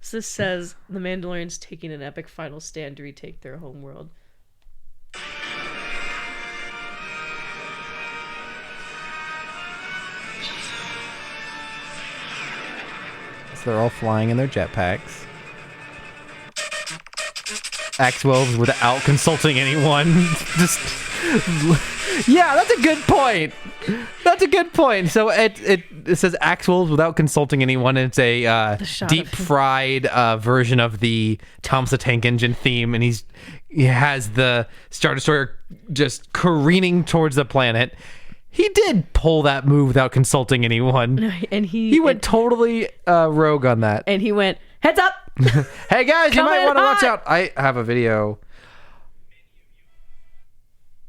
So this says, the Mandalorians taking an epic final stand to retake their homeworld. So they're all flying in their jetpacks. Axe-12s without consulting anyone. Just yeah, that's a good point. That's a good point. So it says Axe-12s without consulting anyone. And it's a deep fried version of the Thomas the Tank Engine theme, and he has the Star Destroyer just careening towards the planet. He did pull that move without consulting anyone. And he went totally rogue on that. And he went, heads up! Hey guys, you might want to watch out. I have a video.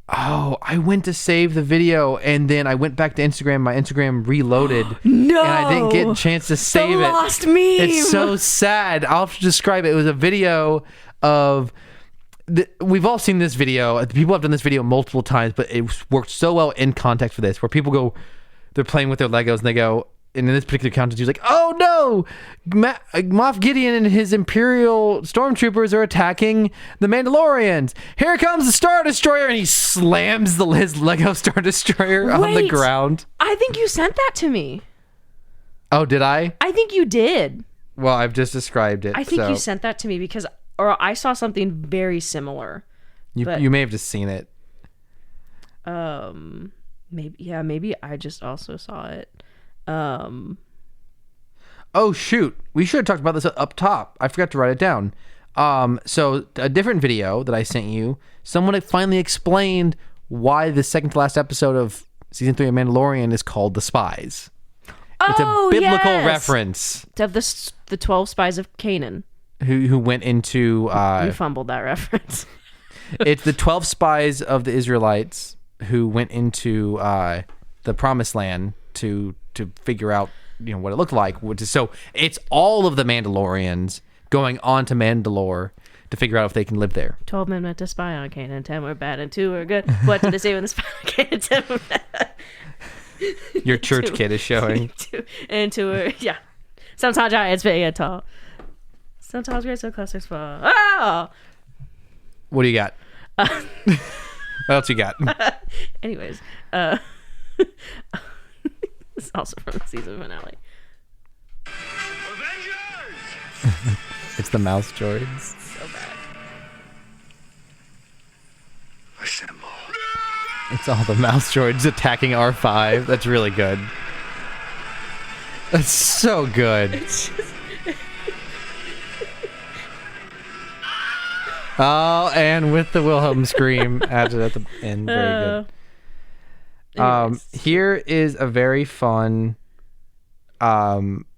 Oh, I went to save the video, and then I went back to Instagram. My Instagram reloaded. No! And I didn't get a chance to save it. Lost meme! It's so sad. I'll have to describe it. It was a video of... We've all seen this video. People have done this video multiple times, but it worked so well in context for this, where people go, they're playing with their Legos, and they go, and in this particular context, he's like, oh no, Moff Gideon and his Imperial stormtroopers are attacking the Mandalorians. Here comes the Star Destroyer, and he slams his Lego Star Destroyer on the ground. I think you sent that to me. Oh, did I? I think you did. Well, I've just described it. I think you sent that to me because... Or I saw something very similar. You may have just seen it. Maybe I just also saw it. Oh shoot, we should have talked about this up top. I forgot to write it down. So a different video that I sent you, someone had finally explained why the second to last episode of season 3 of Mandalorian is called The Spies. It's a biblical reference to the 12 spies of Canaan. Who went into... you fumbled that reference. It's the 12 spies of the Israelites who went into the Promised Land to figure out what it looked like. So it's all of the Mandalorians going on to Mandalore to figure out if they can live there. 12 men meant to spy on Canaan, 10 were bad and 2 were good. What did they say when the spy on Canaan, 10 were bad? Your church kid is showing. 2 were... Yeah. Sometimes giants big tall. Sometimes great, so classics fall. Oh! What do you got? What else you got? Anyways, is also from the season finale. It's the mouse droids. So bad. Assemble. It's all the mouse droids attacking R5. That's really good. That's so good. It's just... Oh, and with the Wilhelm scream added at the end. Very good. Here is a very fun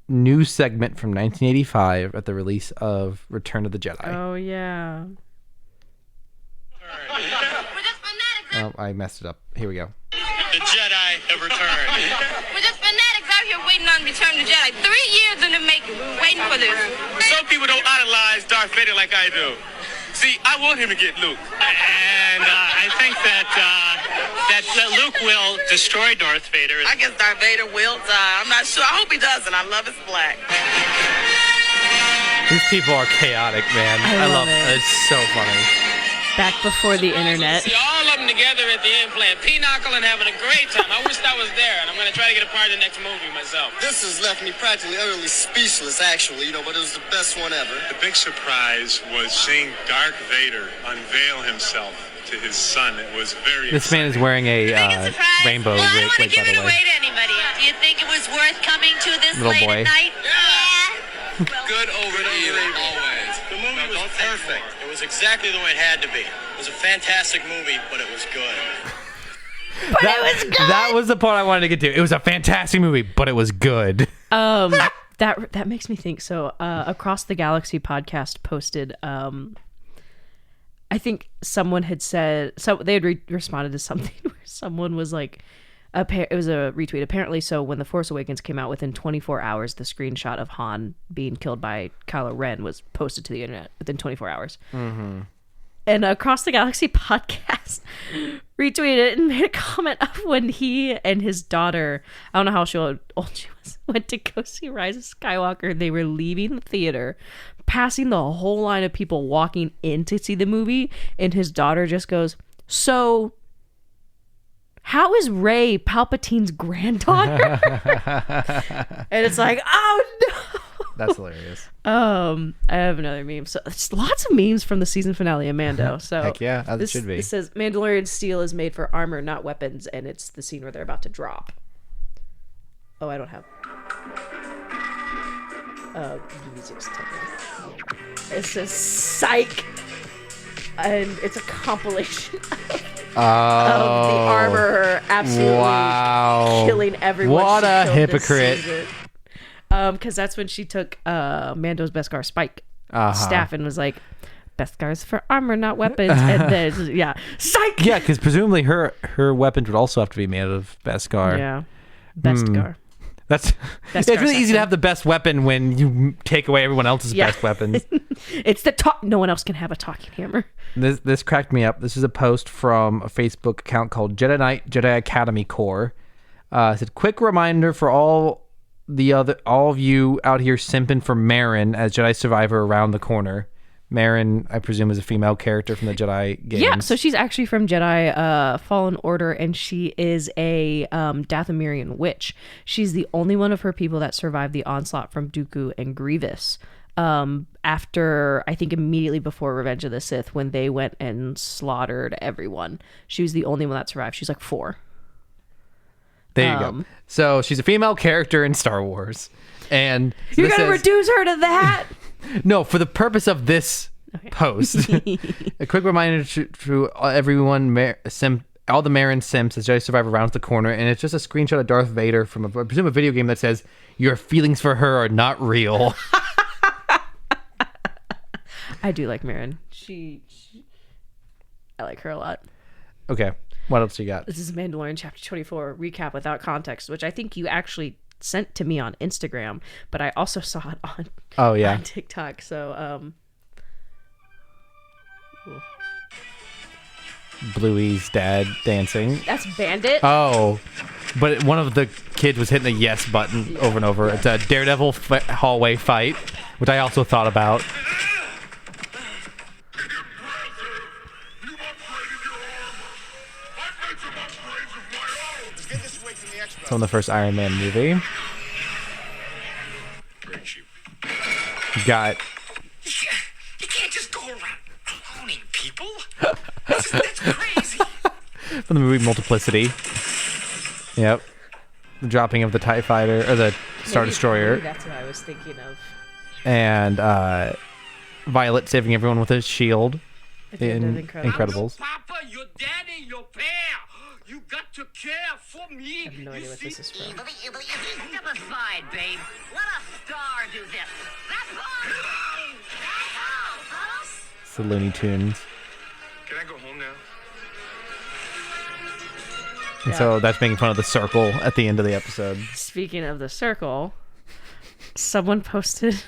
new segment from 1985 at the release of Return of the Jedi. Oh, yeah. Oh, I messed it up. Here we go. The Jedi have returned. We're just fanatics out here waiting on Return of the Jedi. 3 years in the making, waiting for this. Some people don't idolize Darth Vader like I do. See, I want him to get Luke. And I think that Luke will destroy Darth Vader. I guess Darth Vader will die. I'm not sure. I hope he doesn't. I love his black. These people are chaotic, man. I love it. It's so funny. Back before the internet. See all of them together at the end playing pinochle and having a great time. I wish I was there, and I'm going to try to get a part of the next movie myself. This has left me practically utterly speechless, actually, but it was the best one ever. The big surprise was seeing Darth Vader unveil himself to his son. It was very This man is wearing a rainbow Well, I wig, don't want to by give the it way. away to anybody. Do you think it was worth coming to this Little late boy. at night? Yeah. Good over and over, always. The movie was perfect. It was exactly the way it had to be. It was a fantastic movie, but it was good. That was the part I wanted to get to. It was a fantastic movie, but it was good. That makes me think. So, Across the Galaxy podcast posted. I think someone had said they had responded to something where someone was like, it was a retweet apparently. So when The Force Awakens came out, within 24 hours, the screenshot of Han being killed by Kylo Ren was posted to the internet within 24 hours. Mm-hmm. And Across the Galaxy podcast retweeted it and made a comment of when he and his daughter, I don't know how old she was, went to go see Rise of Skywalker. They were leaving the theater, passing the whole line of people walking in to see the movie, and his daughter just goes, "So, how is Rey Palpatine's granddaughter?" And it's like, oh no. That's hilarious. I have another meme. So it's lots of memes from the season finale of Mando. So Heck yeah, as it should be. It says Mandalorian steel is made for armor, not weapons, and it's the scene where they're about to drop. Oh, I don't have. Music's taken. It says psych, and it's a compilation of the armor absolutely killing everyone. What she a killed this hypocrite. season. Because that's when she took Mando's Beskar Spike staff and was like, Beskar's for armor, not weapons. And then, yeah, psych! Yeah, because presumably her weapons would also have to be made of Beskar. Yeah, Beskar. It's really easy section. to have the best weapon when you take away everyone else's best weapons. It's the talk. No one else can have a talking hammer. This cracked me up. This is a post from a Facebook account called Jedi Knight Jedi Academy Corps. It said, quick reminder for all of you out here simping for Marin as Jedi Survivor around the corner. Marin, I presume, is a female character from the Jedi games. Yeah, so she's actually from Jedi Fallen Order, and she is a Dathomirian witch. She's the only one of her people that survived the onslaught from Dooku and Grievous. After, I think immediately before Revenge of the Sith, when they went and slaughtered everyone. She was the only one that survived. She's like 4. There you go. So she's a female character in Star Wars. And You're going to reduce her to that? No, for the purpose of this post, a quick reminder to everyone, all the Marin Sims as Jedi Survivor rounds the corner, and it's just a screenshot of Darth Vader from I presume a video game that says, your feelings for her are not real. I do like Marin. I like her a lot. Okay, what else you got? This is Mandalorian Chapter 24 recap without context, which I think you actually sent to me on Instagram, but I also saw it on on TikTok. So Bluey's dad dancing. that's Bandit. Oh, but one of the kids was hitting the yes button over and over. It's a Daredevil hallway fight, which I also thought about. from the first Iron Man movie. Very cheap. You got You can't just go around cloning people. That's crazy. from the movie Multiplicity. Yep. The dropping of the TIE Fighter, or the Star Destroyer. Maybe that's what I was thinking of. And Violet saving everyone with his shield At the end in of Incredibles. Incredibles. Papa, your daddy, your pair. You got to care for me. I have no idea what this is from. Step aside, babe. Let a star do this. That's all. That's all, folks. It's the Looney Tunes. Can I go home now? And so that's making fun of the circle at the end of the episode. Speaking of the circle, someone posted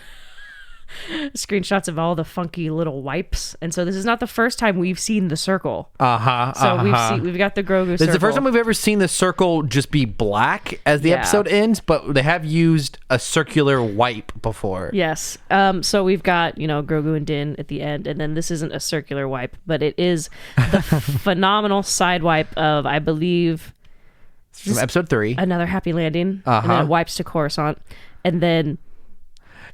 screenshots of all the funky little wipes, and so this is not the first time we've seen the circle. So we've got the Grogu This circle. is the first time we've ever seen the circle just be black as the episode ends, but they have used a circular wipe before. Yes. So we've got, Grogu and Din at the end, and then this isn't a circular wipe, but it is the phenomenal side wipe of, I believe, From episode 3. another Happy Landing, and then it wipes to Coruscant, and then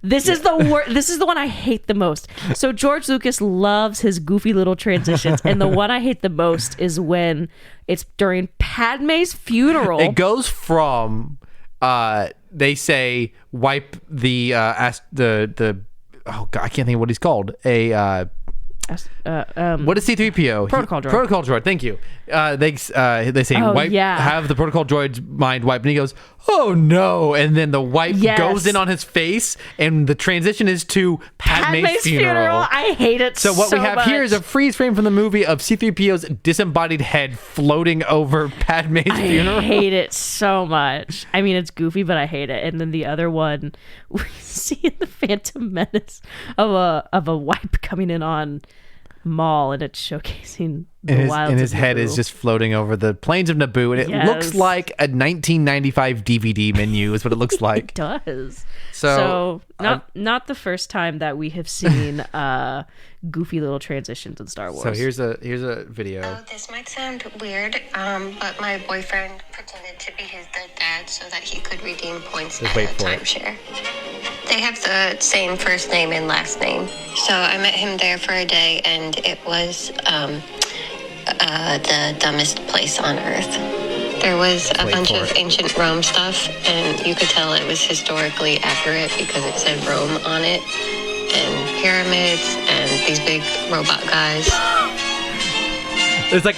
this is the this is the one I hate the most. So George Lucas loves his goofy little transitions, and the one I hate the most is when it's during Padme's funeral. It goes from they say wipe the oh god, I can't think of what he's called. What is C-3PO? Protocol droid. Protocol droid. Thank you. They say wipe. Have the protocol droid's mind wiped, and he goes, "Oh no!" And then the wipe goes in on his face, and the transition is to Padme's funeral. I hate it. So what we have here is a freeze frame from the movie of C-3PO's disembodied head floating over Padme's funeral. I hate it so much. I mean, it's goofy, but I hate it. And then the other one we see in the Phantom Menace of a wipe coming in on Maul, and it's showcasing the wilds and his of head Naboo. is just floating over the plains of Naboo, and it looks like a 1995 DVD menu is what it looks like. It does. So not the first time that we have seen goofy little transitions in Star Wars. So here's a video. Oh, this might sound weird, but my boyfriend pretended to be his dead dad so that he could redeem points Just at wait a for it. timeshare. They have the same first name and last name. So I met him there for a day, and it was the dumbest place on earth. There was a wait bunch for of it. ancient Rome stuff, and you could tell it was historically accurate because it said Rome on it, and pyramids, and these big robot guys. It's like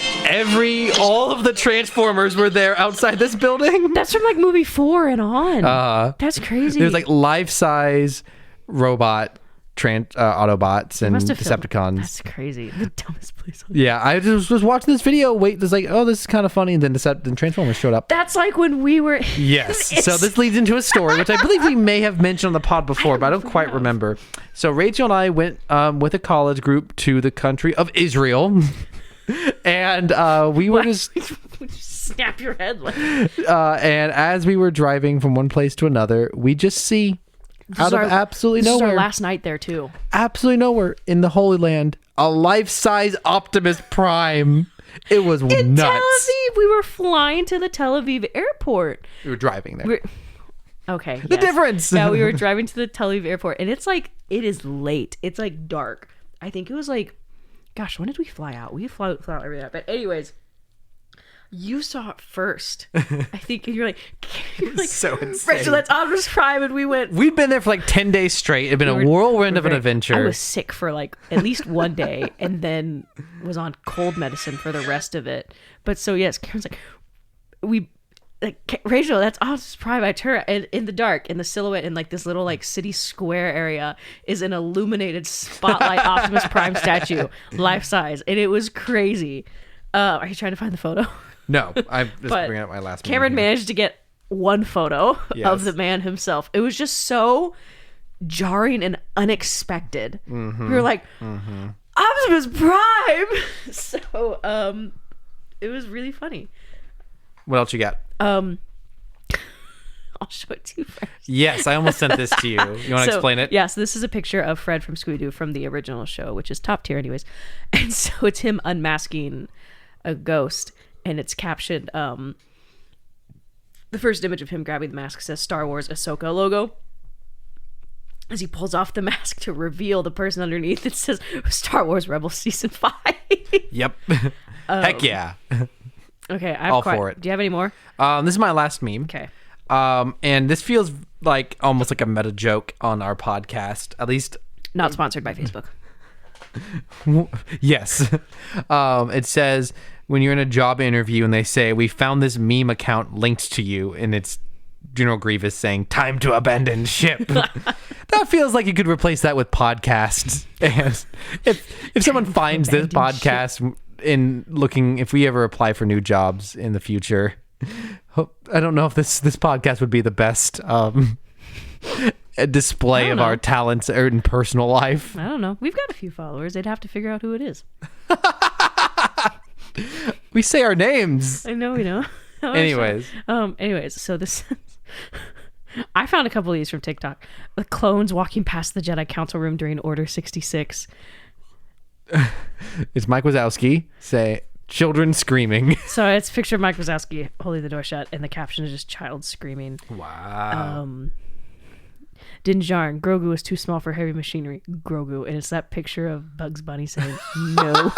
all of the Transformers were there outside this building. That's from like movie 4 and on. That's crazy. There's like life-size robot Autobots and Must have filmed- Decepticons. That's crazy. The dumbest place on Yeah, I just was watching this video. This is kind of funny, and then then Transformers showed up. That's like when we were. Yes. So this leads into a story, which I believe we may have mentioned on the pod before, but I don't quite remember. So Rachel and I went with a college group to the country of Israel. And we were just snap your head like. and as we were driving from one place to another, we just see out of absolutely this is our nowhere, last night there too. absolutely nowhere in the Holy Land, a life-size Optimus Prime. It was nuts. In Tel Aviv, we were flying to the Tel Aviv airport. We were driving there. Okay. The difference. Yeah, we were driving to the Tel Aviv airport, and it's like it is late. It's like dark. I think it was like, gosh, when did we fly out? We fly out every night. But anyways, you saw it first. I think you're like so insane. Rachel, that's Optimus Prime, and we went. We'd been there for like 10 days straight. It'd been a whirlwind of an adventure. I was sick for like at least one day, and then was on cold medicine for the rest of it. But so yes, Karen's like, Rachel, that's Optimus Prime. I turn and in the dark, in the silhouette, in like this little like city square area, is an illuminated spotlight Optimus Prime statue, life size, and it was crazy. Are you trying to find the photo? No, I'm just But bringing up my last. Cameron movie. managed to get one photo Yes. of the man himself. It was just so jarring and unexpected. Mm-hmm. We were like, Optimus Prime. So, it was really funny. What else you got? I'll show it to you first. Yes, I almost sent this to you. You want to explain it? Yeah, so this is a picture of Fred from Scooby-Doo from the original show, which is top tier anyways. And so it's him unmasking a ghost, and it's captioned, the first image of him grabbing the mask says Star Wars Ahsoka logo. As he pulls off the mask to reveal the person underneath, it says Star Wars Rebels Season 5. Yep. Heck yeah. Okay, I have All for it. Do you have any more? This is my last meme. Okay. And this feels like almost like a meta joke on our podcast. At least, Not sponsored by Facebook. yes. It says when you're in a job interview and they say, "We found this meme account linked to you," and it's General Grievous saying, "Time to abandon ship." That feels like you could replace that with podcasts. And if someone finds this podcast if we ever apply for new jobs in the future, I don't know if this podcast would be the best display of our talents in personal life. I don't know. We've got a few followers. They'd have to figure out who it is. We say our names. I know we know. Anyways, so this I found a couple of these from TikTok. The clones walking past the Jedi Council room during Order 66. It's Mike Wazowski say children screaming. So it's a picture of Mike Wazowski holding the door shut, and the caption is just child screaming. Wow. Din Djarin, Grogu is too small for heavy machinery. Grogu, and it's that picture of Bugs Bunny saying no.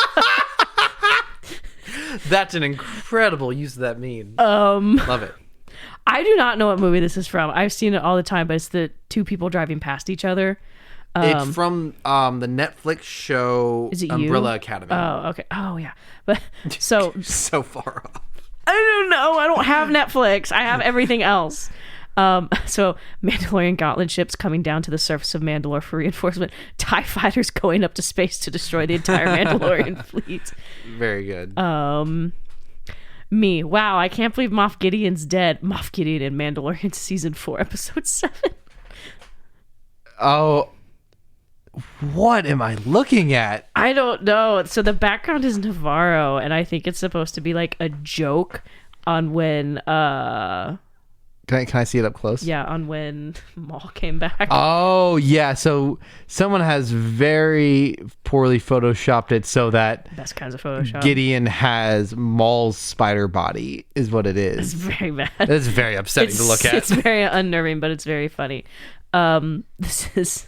That's an incredible use of that meme. Love it. I do not know what movie this is from. I've seen it all the time, but it's the two people driving past each other. It's from the Netflix show Is it Umbrella You? Academy. Oh, okay. Oh, yeah. But so so far off. I don't know. I don't have Netflix. I have everything else. So Mandalorian gauntlet ships coming down to the surface of Mandalore for reinforcement. TIE fighters going up to space to destroy the entire Mandalorian fleet. Very good. Me. Wow, I can't believe Moff Gideon's dead. Moff Gideon in Mandalorian season 4, episode 7. Oh, what am I looking at? I don't know. So the background is Navarro, and I think it's supposed to be like a joke on when Can I see it up close? Yeah, on when Maul came back. Oh, yeah. So someone has very poorly photoshopped it so that Best kinds of Photoshop. Gideon has Maul's spider body is what it is. It's very bad. It's very upsetting to look at. It's very unnerving, but it's very funny. This is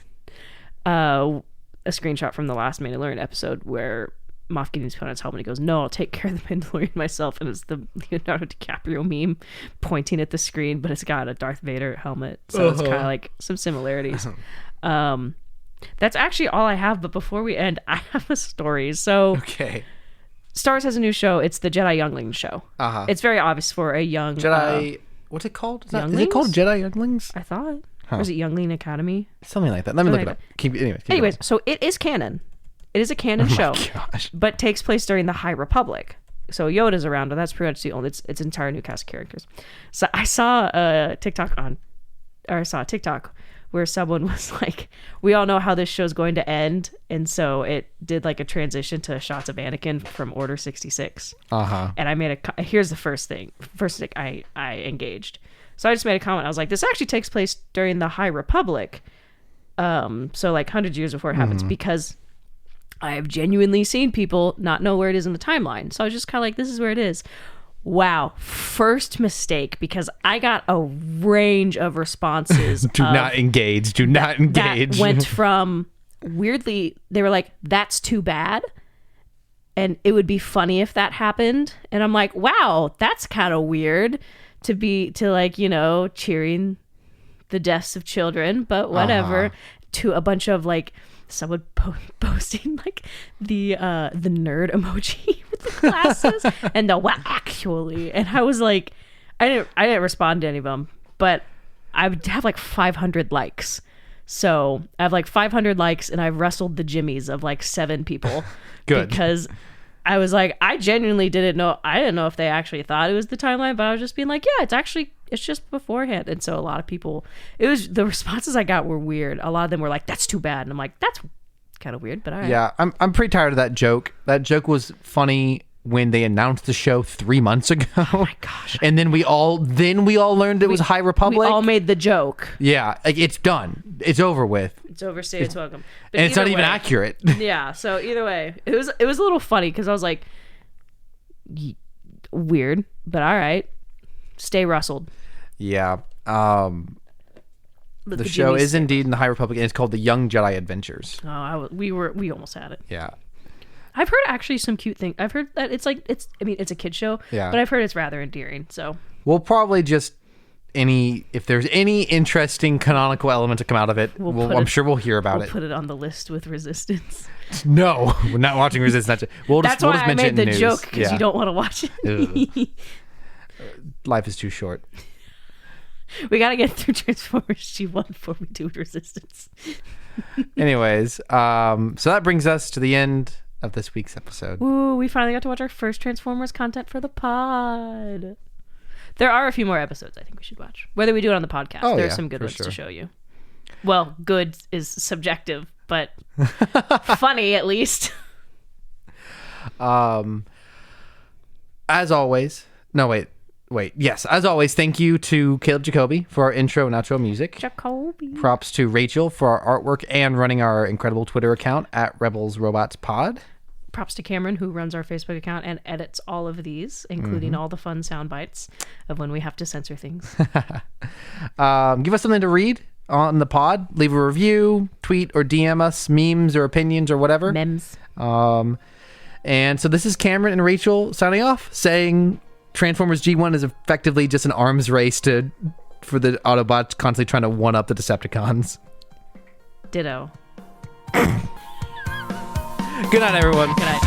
a screenshot from the last Mandalorian episode where Moff Gideon's put on his helmet and he goes, "No, I'll take care of the Mandalorian myself." And it's the Leonardo DiCaprio meme pointing at the screen, but it's got a Darth Vader helmet. So it's kind of like some similarities. That's actually all I have. But before we end, I have a story. So Okay. Star Wars has a new show. It's the Jedi Younglings show. It's very obvious for a young... Jedi... what's it called? Is it Younglings? called Jedi Younglings? I thought. Or is it Youngling Academy? Something like that. Let me look it up. Anyways, so it is canon. It is a canon show, but takes place during the High Republic. So Yoda's around, and that's pretty much the only. It's entire new cast of characters. So I saw a TikTok where someone was like, "We all know how this show's going to end," and so it did like a transition to shots of Anakin from Order 66. And I made here's the first thing I engaged. So I just made a comment. I was like, "This actually takes place during the High Republic." So like 100 years before it happens, because I have genuinely seen people not know where it is in the timeline. So I was just kind of like, this is where it is. Wow. First mistake, because I got a range of responses. Do not engage. That went from weirdly, they were like, "That's too bad. And it would be funny if that happened." And I'm like, wow, that's kind of weird to like, cheering the deaths of children, but whatever. To a bunch of like, someone posting like the nerd emoji with the glasses and the "well, actually," and I was like, I didn't respond to any of them, but I would have like 500 likes. So I have like 500 likes, and I've wrestled the jimmies of like 7 people. Good. Because I was like, I genuinely didn't know. I didn't know if they actually thought it was the timeline, but I was just being like, yeah, it's just beforehand. And so a lot of people, the responses I got were weird. A lot of them were like, "That's too bad." And I'm like, that's kind of weird, but all right. Yeah, I'm pretty tired of that joke. That joke was funny when they announced the show 3 months ago. Oh my gosh. And then we all learned it was High Republic. We all made the joke. Yeah, like it's done. It's over with. It's overstayed its welcome. But And it's not either even way- accurate. Yeah, so either way, it was a little funny because I was like, weird, but all right. Stay rustled. Yeah. But The show Jimmy's is indeed in the High Republic, and it's called The Young Jedi Adventures. Oh, we almost had it. Yeah. I've heard actually some cute things. I've heard that it's a kid show, Yeah. but I've heard it's rather endearing. So We'll probably just if there's any interesting canonical element to come out of it, I'm sure we'll hear about we'll it. put it on the list with Resistance. No, we're not watching Resistance. That's why I made the news. joke, because Yeah. you don't want to watch it. Life is too short. We got to get through Transformers G1 before we do Resistance. Anyways, so that brings us to the end of this week's episode. Ooh, we finally got to watch our first Transformers content for the pod. There are a few more episodes I think we should watch. Whether we do it on the podcast, there are some good ones to show you. Well, good is subjective, but funny at least. As always, yes, as always, thank you to Caleb Jacoby for our intro and outro music. Jacoby. Props to Rachel for our artwork and running our incredible Twitter account at Rebels Robots Pod. Props to Cameron, who runs our Facebook account and edits all of these, including all the fun sound bites of when we have to censor things. Give us something to read on the pod. Leave a review, tweet or DM us memes or opinions or whatever. Memes. And so this is Cameron and Rachel signing off, saying Transformers G1 is effectively just an arms race for the Autobots constantly trying to one-up the Decepticons. Ditto. Good night, everyone. Good night.